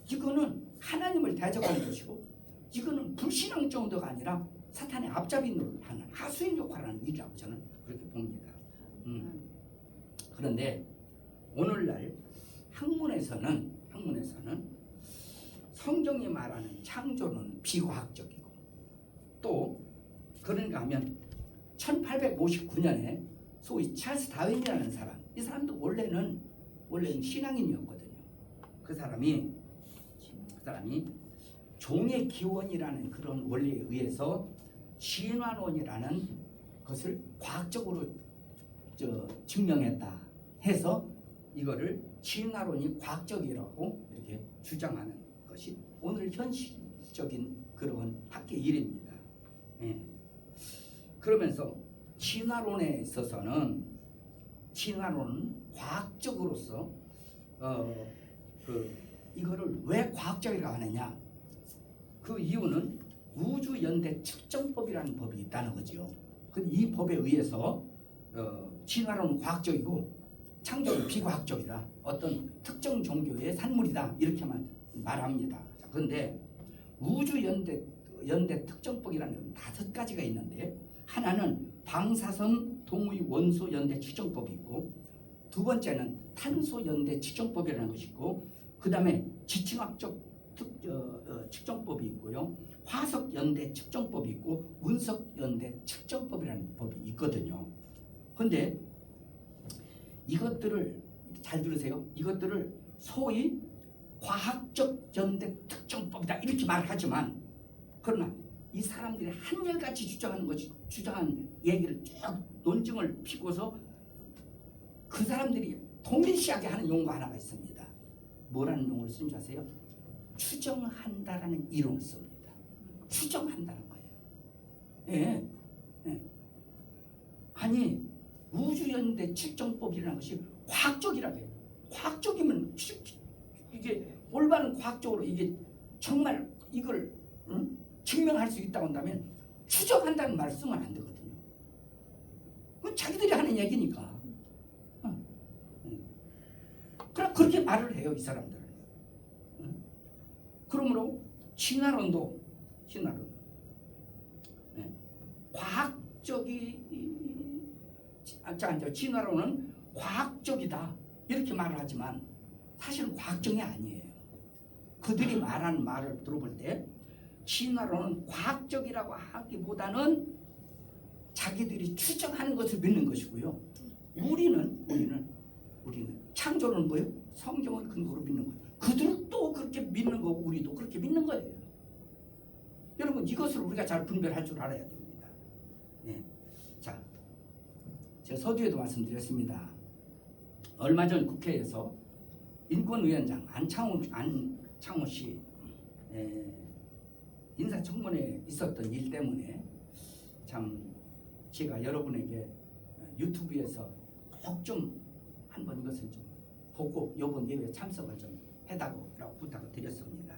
[SPEAKER 1] 이거는 하나님을 대적하는 것이고 이거는 불신앙 정도가 아니라 사탄의 앞잡이를 하는 하수인 역할을 하는 일이라고 저는 그렇게 봅니다. 그런데 오늘날 학문에서는 성경이 말하는 창조는 비과학적이고 또 그런가 하면 1859년에 소위 찰스 다윈이라는 사람, 이 사람도 원래는 신앙인이었거든요. 그 사람이 종의 기원이라는 그런 원리에 의해서 진화론이라는 것을 과학적으로 증명했다 해서 이거를 진화론이 과학적이라고 이렇게 주장하는 것이 오늘 현실적인 그런 학계 일입니다. 예. 그러면서 진화론에 있어서는 진화론은 과학적으로서 이거를 왜 과학적이라고 하느냐? 그 이유는 우주 연대 측정법이라는 법이 있다는 거죠. 이 법에 의해서 진화론은 과학적이고 창조는 비과학적이다. 어떤 특정 종교의 산물이다. 이렇게만 말합니다. 그런데 우주 연대 특정법이라는 건 5가지가 있는데 하나는 방사선 동의 원소 연대 측정법이 있고 두 번째는 탄소 연대 측정법이라는 것이 있고 그 다음에 지층학적 측정법이 있고요. 화석 연대 측정법이 있고 운석 연대 측정법이라는 법이 있거든요. 그런데 이것들을 잘 들으세요. 이것들을 소위 과학적 연대 특정법이다 이렇게 말을 하지만 그러나 이 사람들이 한결같이 주장한 얘기를 쭉 논증을 피고서 그 사람들이 동일시하게 하는 용어가 하나가 있습니다. 뭐라는 용어를 쓴 줄 아세요? 추정한다라는 이론을 씁니다. 추정한다는 거예요. 예. 아니 우주연대 측정법이라는 것이 과학적이라고 해요. 과학적이면 이게 올바른 과학적으로 이게 정말 이걸 증명할 수 있다고 한다면 추정한다는 말을 쓰면 안 되거든요. 그건 자기들이 하는 얘기니까. 그럼 그렇게 말을 해요, 이 사람들은. 그러므로 진화론도 진화론은 과학적이다 이렇게 말을 하지만 사실은 과학적이 아니에요. 그들이 말하는 말을 들어볼 때 진화론은 과학적이라고 하기보다는 자기들이 추정하는 것을 믿는 것이고요. 우리는 창조는 뭐예요? 성경을 근거로 믿는 거예요. 그들은 또 그렇게 믿는 거고 우리도 그렇게 믿는 거예요. 여러분 이것을 우리가 잘 분별할 줄 알아야 됩니다. 네. 자, 제가 서두에도 말씀드렸습니다. 얼마 전 국회에서 인권위원장 안창호 씨 인사청문회에 있었던 일 때문에 참 제가 여러분에게 유튜브에서 꼭 좀 한번 이것을 좀 보고 이번 예외 참석을 좀 해달라고 부탁을 드렸습니다.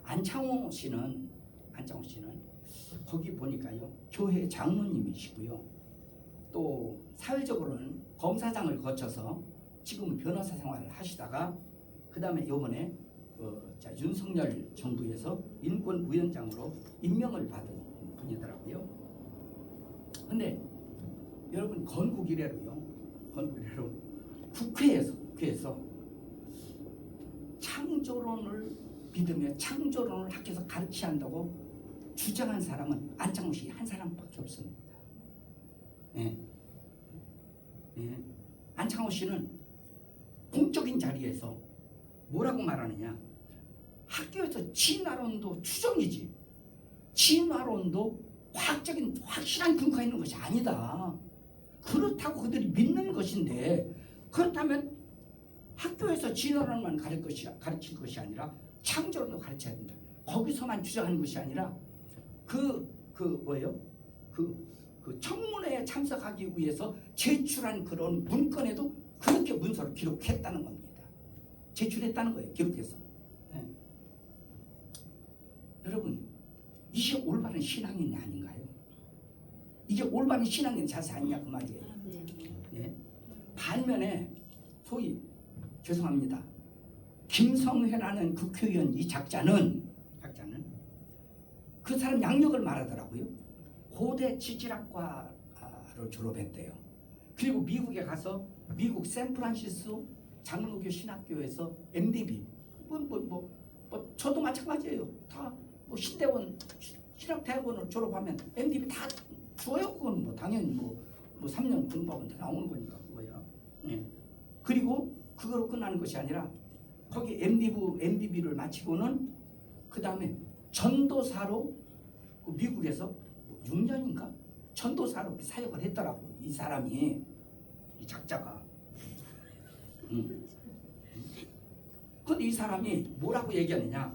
[SPEAKER 1] 안창호 씨는 거기 보니까요 교회 장로님이시고요 또 사회적으로는 검사장을 거쳐서 지금 변호사 생활을 하시다가 그 다음에 이번에 윤석열 정부에서 인권위원장으로 임명을 받은 분이더라고요. 근데 여러분 건국 이래로 국회에서 창조론을 믿으며 창조론을 학교에서 가르치한다고 주장한 사람은 안창호 씨 한 사람밖에 없습니다. 안창호 씨는 공적인 자리에서 뭐라고 말하느냐? 학교에서 진화론도 추정이지 진화론도 과학적인 확실한 근거가 있는 것이 아니다. 그렇다고 그들이 믿는 것인데, 그렇다면 학교에서 진화론만 가르칠 것이 아니라 창조론도 가르쳐야 된다. 거기서만 주장하는 것이 아니라 그 청문회에 참석하기 위해서 제출한 그런 문건에도 그렇게 문서를 기록했다는 겁니다. 제출했다는 거예요. 기록해서. 예. 여러분, 이게 올바른 신앙이 아닌가요? 이게 올바른 신앙의 자세 아니냐 그 말이에요. 예. 반면에 소위 죄송합니다. 김성회라는 국회의원 이 작자는 그 사람 양력을 말하더라고요. 고대 지질학과를 졸업했대요. 그리고 미국에 가서 미국 샌프란시스코 장로교 신학교에서 MDB 저도 마찬가지예요. 다 뭐 신대원 신학대학원을 졸업하면 MDB 다 줘요. 그건 뭐 당연히 뭐 3년 공부하면 다 나오는 거니까 그거야. 예. 그리고 그거로 끝나는 것이 아니라 거기 MDB를 마치고는 그 다음에 전도사로 그 미국에서 6년인가 전도사로 사역을 했더라고. 이 사람이, 이 작자가. 근데 이 사람이 뭐라고 얘기하느냐?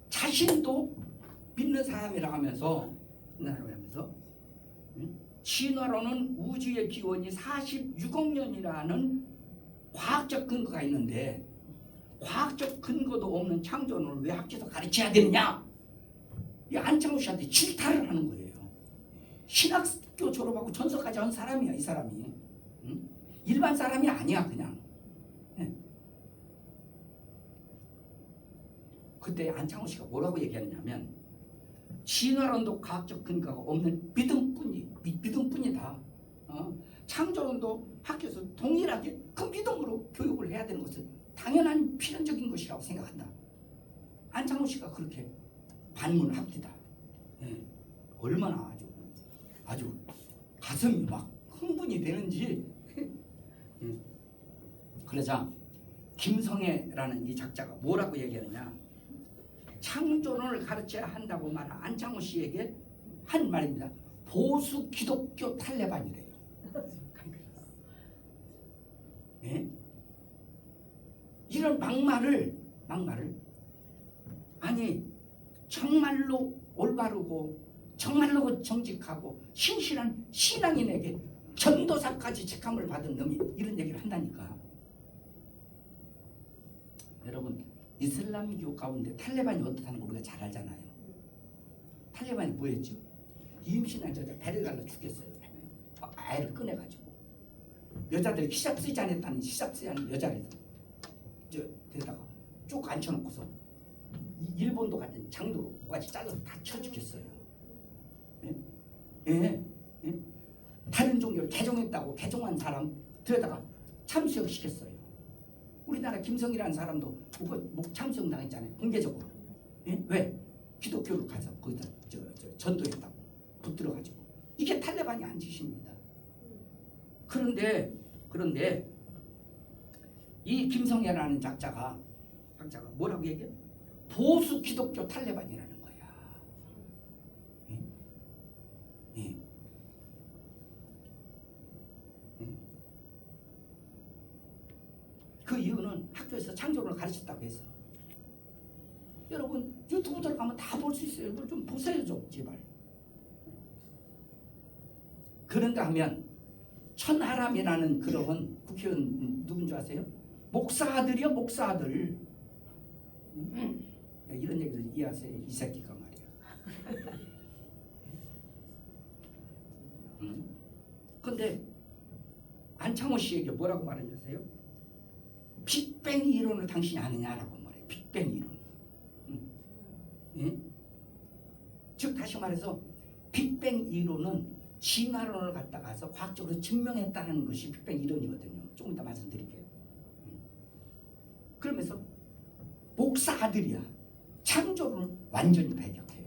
[SPEAKER 1] 자신도 믿는 사람이라 하면서 진화론은 우주의 기원이 46억 년이라는 과학적 근거가 있는데 과학적 근거도 없는 창조론을 왜 학교에서 가르쳐야 되느냐? 이 안창호 씨한테 질타를 하는 거예요. 신학교 졸업하고 전서까지 한 사람이야, 이 사람이. 일반 사람이 아니야, 그냥. 그때 안창호 씨가 뭐라고 얘기했냐면 진화론도 과학적 근거가 없는 믿음뿐이다. 창조론도 학교에서 동일하게 그 믿음으로 교육을 해야 되는 것은 당연한 필연적인 것이라고 생각한다. 안창호 씨가 그렇게 반문을 합니다. 얼마나 아주 가슴이 막 흥분이 되는지. 그러자 김성애라는 이 작자가 뭐라고 얘기하느냐? 창조론을 가르쳐야 한다고 말한 안창호 씨에게 한 말입니다. 보수 기독교 탈레반이래요. 예? 이런 막말을 아니 정말로 올바르고 정말로 정직하고 신실한 신앙인에게 전도사까지 직함을 받은 놈이 이런 얘기를 한다니까. 여러분, 이슬람교 가운데 탈레반이 어떻다는 거 우리가 잘 알잖아요. 탈레반이 뭐였죠? 임신한 여자 배를 갈라 죽였어요. 아이를 꺼내가지고 여자들이 히잡 쓰지 않았다는 히잡 쓰지 않은 여자를 데다가 쭉 앉혀놓고서 일본도 같은 장도로 모가지 잘라서 다 쳐 죽였어요. 예? 다른 종교를 개종했다고 개종한 사람 데다가 참수역시켰어요. 우리나라 김성이라는 사람도 목 참수역 당했잖아요. 공개적으로. 예? 왜? 기독교로 가서 거기다 전도했다고 붙들어가지고. 이게 탈레반이 한 짓입니다. 그런데 이 김성애라는 작자가 뭐라고 얘기해? 보수 기독교 탈레반이라는 거야. 예? 예. 그 이유는 학교에서 창조론을 가르쳤다고 해서. 여러분 유튜브 들어가면 다 볼 수 있어요. 이걸 좀 보세요 좀 제발. 그런가 하면 천하람이라는 그런 국회의원 누군지 아세요? 목사아들이요, 목사아들. 이런 얘기를 이해하세요, 이 새끼가 말이야. 근데 안창호 씨에게 뭐라고 말하는지 아세요? 빅뱅 이론을 당신이 아느냐라고 말해요. 빅뱅 이론. 예? 즉 다시 말해서 빅뱅 이론은 진화론을 갖다가서 과학적으로 증명했다는 것이 빅뱅 이론이거든요. 조금 이따 말씀드릴게요. 그러면서 목사 아들이야. 창조론을 완전히 배격해요.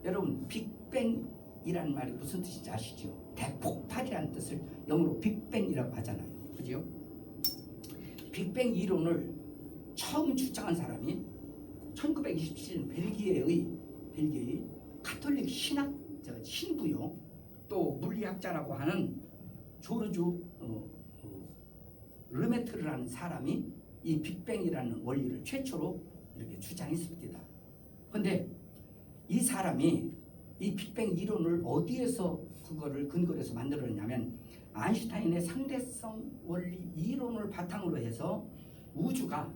[SPEAKER 1] 여러분 빅뱅이라는 말이 무슨 뜻인지 아시죠? 대폭발이라는 뜻을 영어로 빅뱅이라고 하잖아요. 그죠? 빅뱅 이론을 처음 주장한 사람이 1927년 벨기에의 벨기에 가톨릭 신학 신부요. 또 물리학자라고 하는 조르주 르메트르라는 사람이 이 빅뱅이라는 원리를 최초로 이렇게 주장했습니다. 그런데 이 사람이 이 빅뱅 이론을 어디에서 그거를 근거로 해서 만들었냐면 아인슈타인의 상대성 원리 이론을 바탕으로 해서 우주가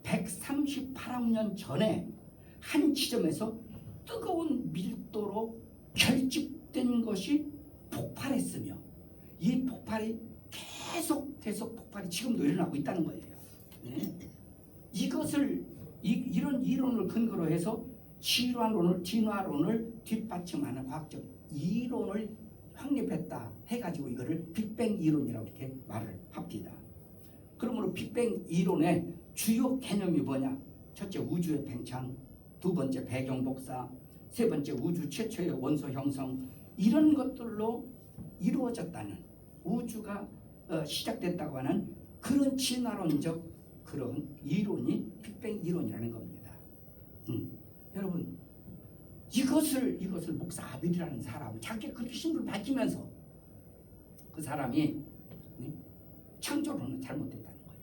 [SPEAKER 1] 138억 년 전에 한 지점에서 뜨거운 밀도로 결집된 것이 폭발했으며 이 폭발이 계속 폭발이 지금도 일어나고 있다는 거예요. 네? 이것을 이런 이론을 근거로 해서 진화론을 뒷받침하는 과학적 이론을 확립했다 해가지고 이거를 빅뱅 이론이라고 이렇게 말을 합니다. 그러므로 빅뱅 이론의 주요 개념이 뭐냐? 첫째, 우주의 팽창, 두 번째, 배경 복사, 세 번째, 우주 최초의 원소 형성, 이런 것들로 이루어졌다는, 우주가 시작됐다고 하는 그런 진화론적 그런 이론이 빅뱅 이론이라는 겁니다. 여러분, 이것을 목사 아벨이라는 사람은 자기가 그렇게 신부를 밝히면서 그 사람이 창조론은 잘못됐다는 거야.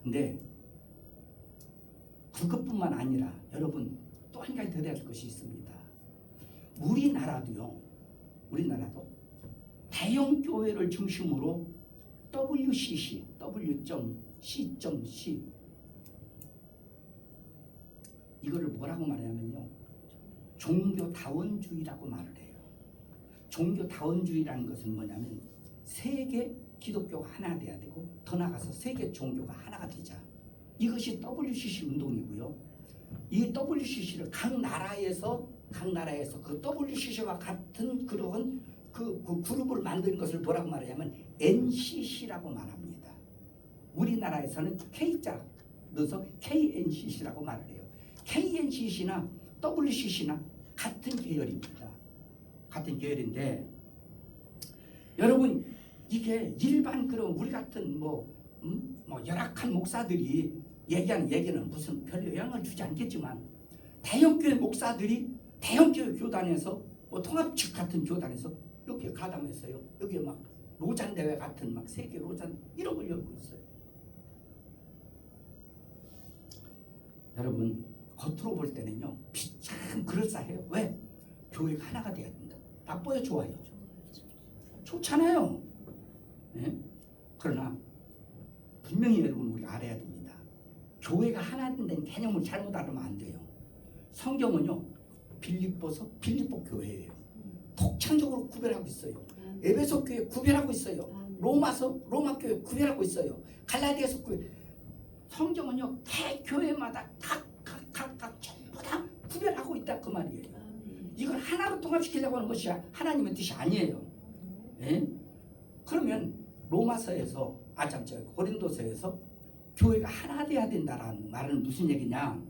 [SPEAKER 1] 근데 그것뿐만 아니라 여러분 또 한 가지 들어야 할 것이 있습니다. 우리나라도 대형 교회를 중심으로 WCC, W.C.C 이거를 뭐라고 말하냐면요, 종교다원주의라고 말을 해요. 종교다원주의라는 것은 뭐냐면 세계 기독교가 하나 돼야 되고 더 나아가서 세계 종교가 하나가 되자. 이것이 WCC 운동이고요. 이 WCC를 각 나라에서 그 WCC와 같은 그런 그 그룹을 만드는 것을 뭐라고 말하냐면 NCC라고 말합니다. 우리나라에서는 K자 넣어서 KNCC라고 말을 해요. KNCC나 WCC나 같은 계열입니다. 같은 계열인데 여러분, 이게 일반 그런 우리 같은 뭐 열악한 목사들이 얘기하는 얘기는 무슨 별 영향을 주지 않겠지만 대형교회 목사들이 대형교회 교단에서 뭐 통합측 같은 교단에서 이렇게 가담했어요. 여기 막 로잔 대회 같은 막 세계 로잔 이런 걸 열고 있어요. 여러분, 겉으로 볼 때는요 참 그럴싸해요. 왜? 교회가 하나가 돼야 된다. 나빠요, 좋아요? 좋잖아요. 네? 그러나 분명히 여러분 우리가 알아야 됩니다. 교회가 하나 된 개념을 잘못 알으면 안 돼요. 성경은요 빌립보 교회예요. 독창적으로 구별하고 있어요. 에베소 교회 구별하고 있어요. 로마 교회 구별하고 있어요. 갈라디아서 교회. 성경은요 개 교회마다 각 전부 다 구별하고 있다 그 말이에요. 이걸 하나로 통합시키려고 하는 것이 하나님의 뜻이 아니에요. 예? 그러면 로마서에서 고린도서에서 교회가 하나 돼야 된다라는 말은 무슨 얘기냐?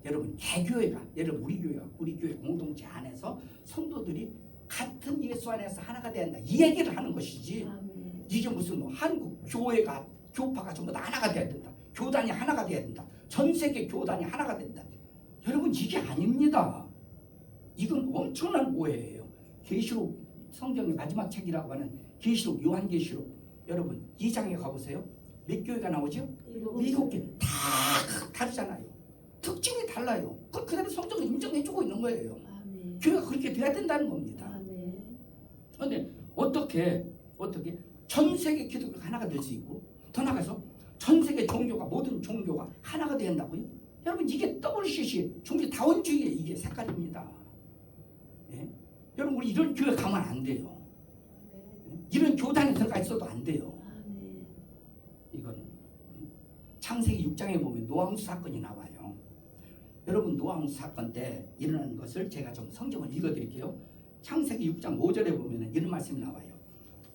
[SPEAKER 1] 여러분, 개교회가, 여러분 우리 교회 공동체 안에서 성도들이 같은 예수 안에서 하나가 돼야 한다, 이 얘기를 하는 것이지. 이게 무슨 뭐 한국 교회가 교파가 전부 다 하나가 돼야 된다, 교단이 하나가 돼야 된다, 전 세계 교단이 하나가 된다. 여러분, 이게 아닙니다. 이건 엄청난 오해예요. 계시록, 성경의 마지막 책이라고 하는 계시록, 요한계시록, 여러분 2장에 가보세요. 몇 교회가 나오죠? 7개. 다 다르잖아요. 특징이 달라요. 그대로 성경을 인정해주고 있는 거예요. 교회가 그렇게 돼야 된다는 겁니다. 그런데 어떻게 전 세계 기독교가 하나가 될 수 있고 더 나아가서 전 세계 종교가, 모든 종교가 하나가 된다고요? 여러분, 이게 WCC 종교다원주의의 이게 색깔입니다. 예? 여러분, 우리 이런 교회 가면 안 돼요. 이런 교단에 들어가 있어도 안 돼요. 이거는 창세기 6장에 보면 노아홍수 사건이 나와요. 여러분, 노아홍수 사건 때 일어난 것을 제가 좀 성경을 읽어드릴게요. 창세기 6장 5절에 보면 이런 말씀이 나와요.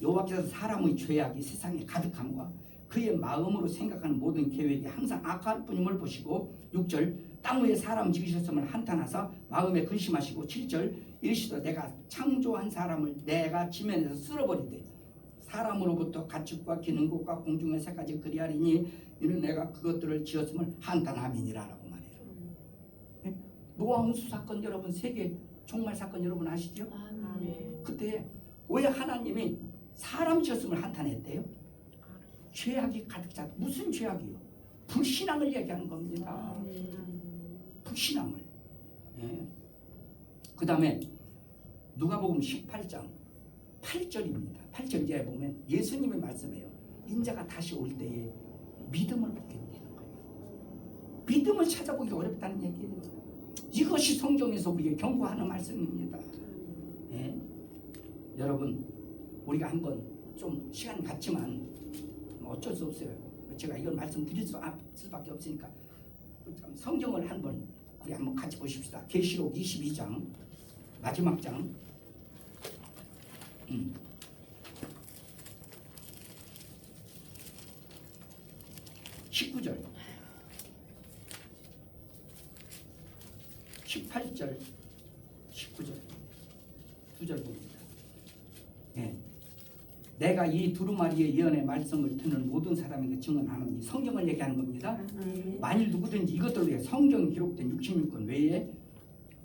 [SPEAKER 1] 여호와께서 사람의 죄악이 세상에 가득함과 그의 마음으로 생각하는 모든 계획이 항상 악할 뿐임을 보시고, 6절 땅 위에 사람 지으셨음을 한탄하사 마음에 근심하시고, 7절 일시도 내가 창조한 사람을 내가 지면에서 쓸어버리되 사람으로부터 가축과 기능국과 공중의 새까지 그리하리니 이는 내가 그것들을 지었음을 한탄함이니라라고 말해요. 노아 홍수 사건 여러분 세계 종말 사건 여러분 아시죠?
[SPEAKER 2] 아멘.
[SPEAKER 1] 그때 왜 하나님이 사람 지었음을 한탄했대요? 죄악이 가득 찼. 무슨 죄악이요? 불신앙을 얘기하는 겁니다.
[SPEAKER 2] 아멘.
[SPEAKER 1] 불신앙을. 예. 그 다음에 누가복음 18장 8절입니다. 8절 이하에 보면 예수님이 말씀해요. 인자가 다시 올 때에 믿음을 받게 되는 거예요. 믿음을 찾아보기 어렵다는 얘기예요. 이것이 성경에서 우리에게 경고하는 말씀입니다. 예? 여러분 우리가 한번 좀 시간 갖지만 어쩔 수 없어요. 제가 이걸 말씀드릴 수밖에 없으니까 성경을 한번 우리 한번 같이 보십시다. 계시록 22장 마지막 장 19절 18절 19절 두 절 봅니다. 예. 내가 이 두루마리의 예언의 말씀을 듣는 모든 사람에게 증언하노니 성경을 얘기하는 겁니다. 만일 누구든지 이것들을 위해 성경에 기록된 66권 외에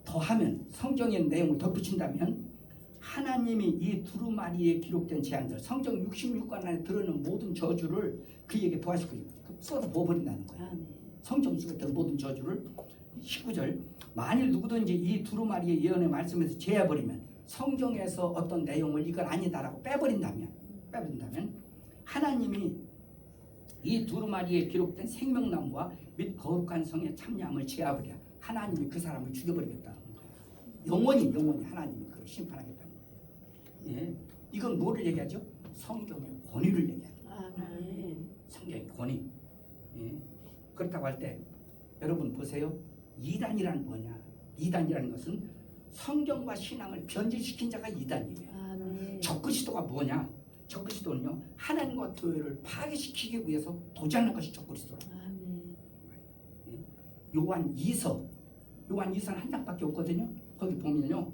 [SPEAKER 1] 더하면 성경의 내용을 덧붙인다면 하나님이 이 두루마리에 기록된 제안들 성경 66권 안에 들어있는 모든 저주를 그에게 더하실 거예요. 쏟아 부어버린다는 거예요. 성경 속에 들은 모든 저주를 19절 만일 누구든지 이 두루마리의 예언의 말씀에서 제해버리면 성경에서 어떤 내용을 이건 아니다라고 빼버린다면 하나님이 이 두루마리에 기록된 생명나무와 및 거룩한 성의 참여함을 제하버려 하나님이 그 사람을 죽여버리겠다는 거예요. 영원히 하나님이 그를 심판하겠다는 거예요. 예. 이건 뭐를 얘기하죠? 성경의 권위를 얘기하는 거예요. 성경의 권위. 예. 그렇다고 할 때 여러분 보세요. 이단이란 뭐냐? 이단이라는 것은 성경과 신앙을 변질시킨 자가 이단이에요. 적그리스도가 뭐냐? 적그리스도는요 하나님과 교회를 파괴시키기 위해서 도전한 것이 적그리스도라고. 요한 2서는 한 장밖에 없거든요. 거기 보면요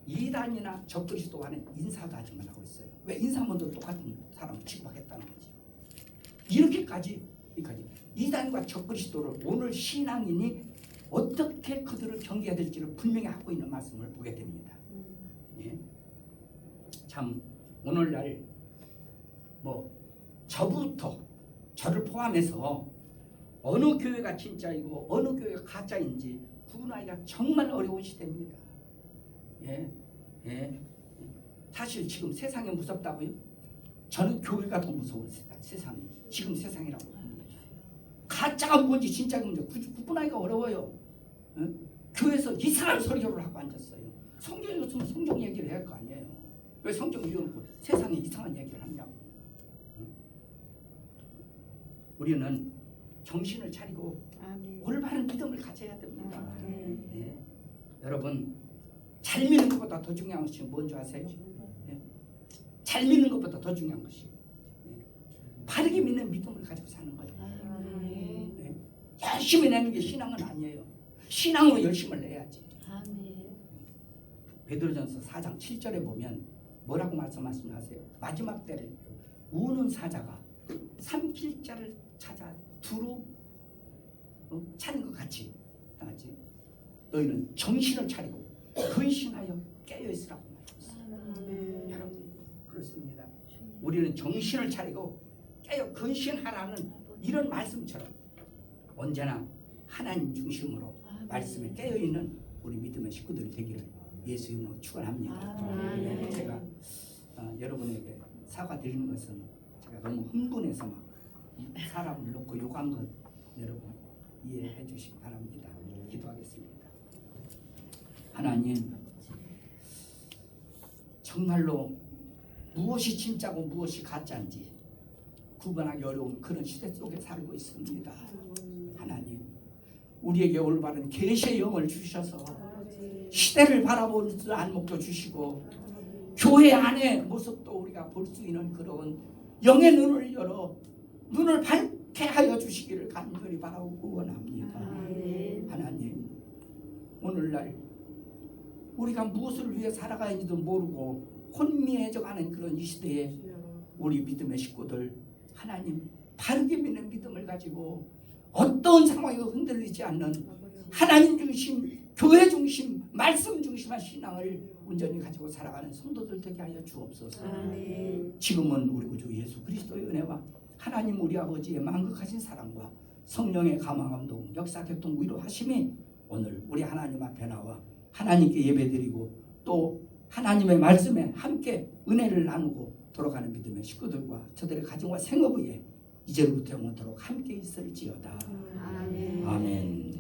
[SPEAKER 1] 이단이나 적그리스도 간에 인사도 하지 말라고 했어요. 왜? 인사문도 똑같은 사람을 취급하겠다는 거지. 이렇게까지 이단과 적그리스도를 오늘 신앙인이 어떻게 그들을 경계해야 될지를 분명히 하고 있는 말씀을 보게 됩니다. 예? 참 오늘날 저부터 저를 포함해서 어느 교회가 진짜이고 어느 교회가 가짜인지 구분하기가 정말 어려운 시대입니다. 예, 예. 사실 지금 세상이 무섭다고요? 저는 교회가 더 무서운 세상이 지금 세상이라고 합니다. 가짜가 뭔지 진짜가 뭔지 구분하기가 어려워요. 예? 교회에서 이상한 설교를 하고 앉았어요. 성경이 없으면 성경 얘기를 해야 할 거 아니에요. 왜 성경을 이어놓고 세상에 이상한 얘기를 하냐고. 우리는 정신을 차리고 올바른 믿음을 가져야 됩니다. 네. 여러분 잘 믿는 것보다 더 중요한 것이 뭔지 아세요? 네. 잘 믿는 것보다 더 중요한 것이 바르게 믿는 믿음을 가지고 사는 거예요. 네. 열심히 내는 게 신앙은 아니에요. 신앙으로 열심을 내야지. 베드로전서 4장 7절에 보면 뭐라고 말씀하시나요? 마지막 때를 우는 사자가 삼킬 자를 찾아 두루 찾는 것 같이 너희는 정신을 차리고 근신하여 깨어있으라고 말했어요. 여러분 그렇습니다. 우리는 정신을 차리고 깨어 근신하라는 이런 말씀처럼 언제나 하나님 중심으로 말씀에 깨어있는 우리 믿음의 식구들이 되기를 예수 이름으로 축원합니다. 제가 여러분에게 사과드리는 것은 제가 너무 흥분해서 막 사람을 놓고 욕한 것 여러분 이해해 주시기 바랍니다. 기도하겠습니다. 하나님 정말로 무엇이 진짜고 무엇이 가짜인지 구분하기 어려운 그런 시대 속에 살고 있습니다. 하나님 우리에게 올바른 계시의 영을 주셔서 시대를 바라볼 줄 안목도 주시고 교회 안의 모습도 우리가 볼 수 있는 그런 영의 눈을 열어 눈을 밝게 하여 주시기를 간절히 바라고 원합니다. 하나님 오늘날 우리가 무엇을 위해 살아가는지도 모르고 혼미해져가는 그런 이 시대에 우리 믿음의 식구들 하나님 바르게 믿는 믿음을 가지고 어떤 상황에도 흔들리지 않는 하나님 중심, 교회 중심, 말씀 중심한 신앙을 온전히 가지고 살아가는 성도들 되게 하여 주옵소서.
[SPEAKER 2] 아멘.
[SPEAKER 1] 지금은 우리 구주 예수 그리스도의 은혜와 하나님 우리 아버지의 만극하신 사랑과 성령의 감화감동, 역사 교통 위로하심이 오늘 우리 하나님 앞에 나와 하나님께 예배드리고 또 하나님의 말씀에 함께 은혜를 나누고 돌아가는 믿음의 식구들과 저들의 가정과 생업 위에 이제부터 영원토록 함께 있을지어다.
[SPEAKER 2] 아멘.
[SPEAKER 1] 아멘.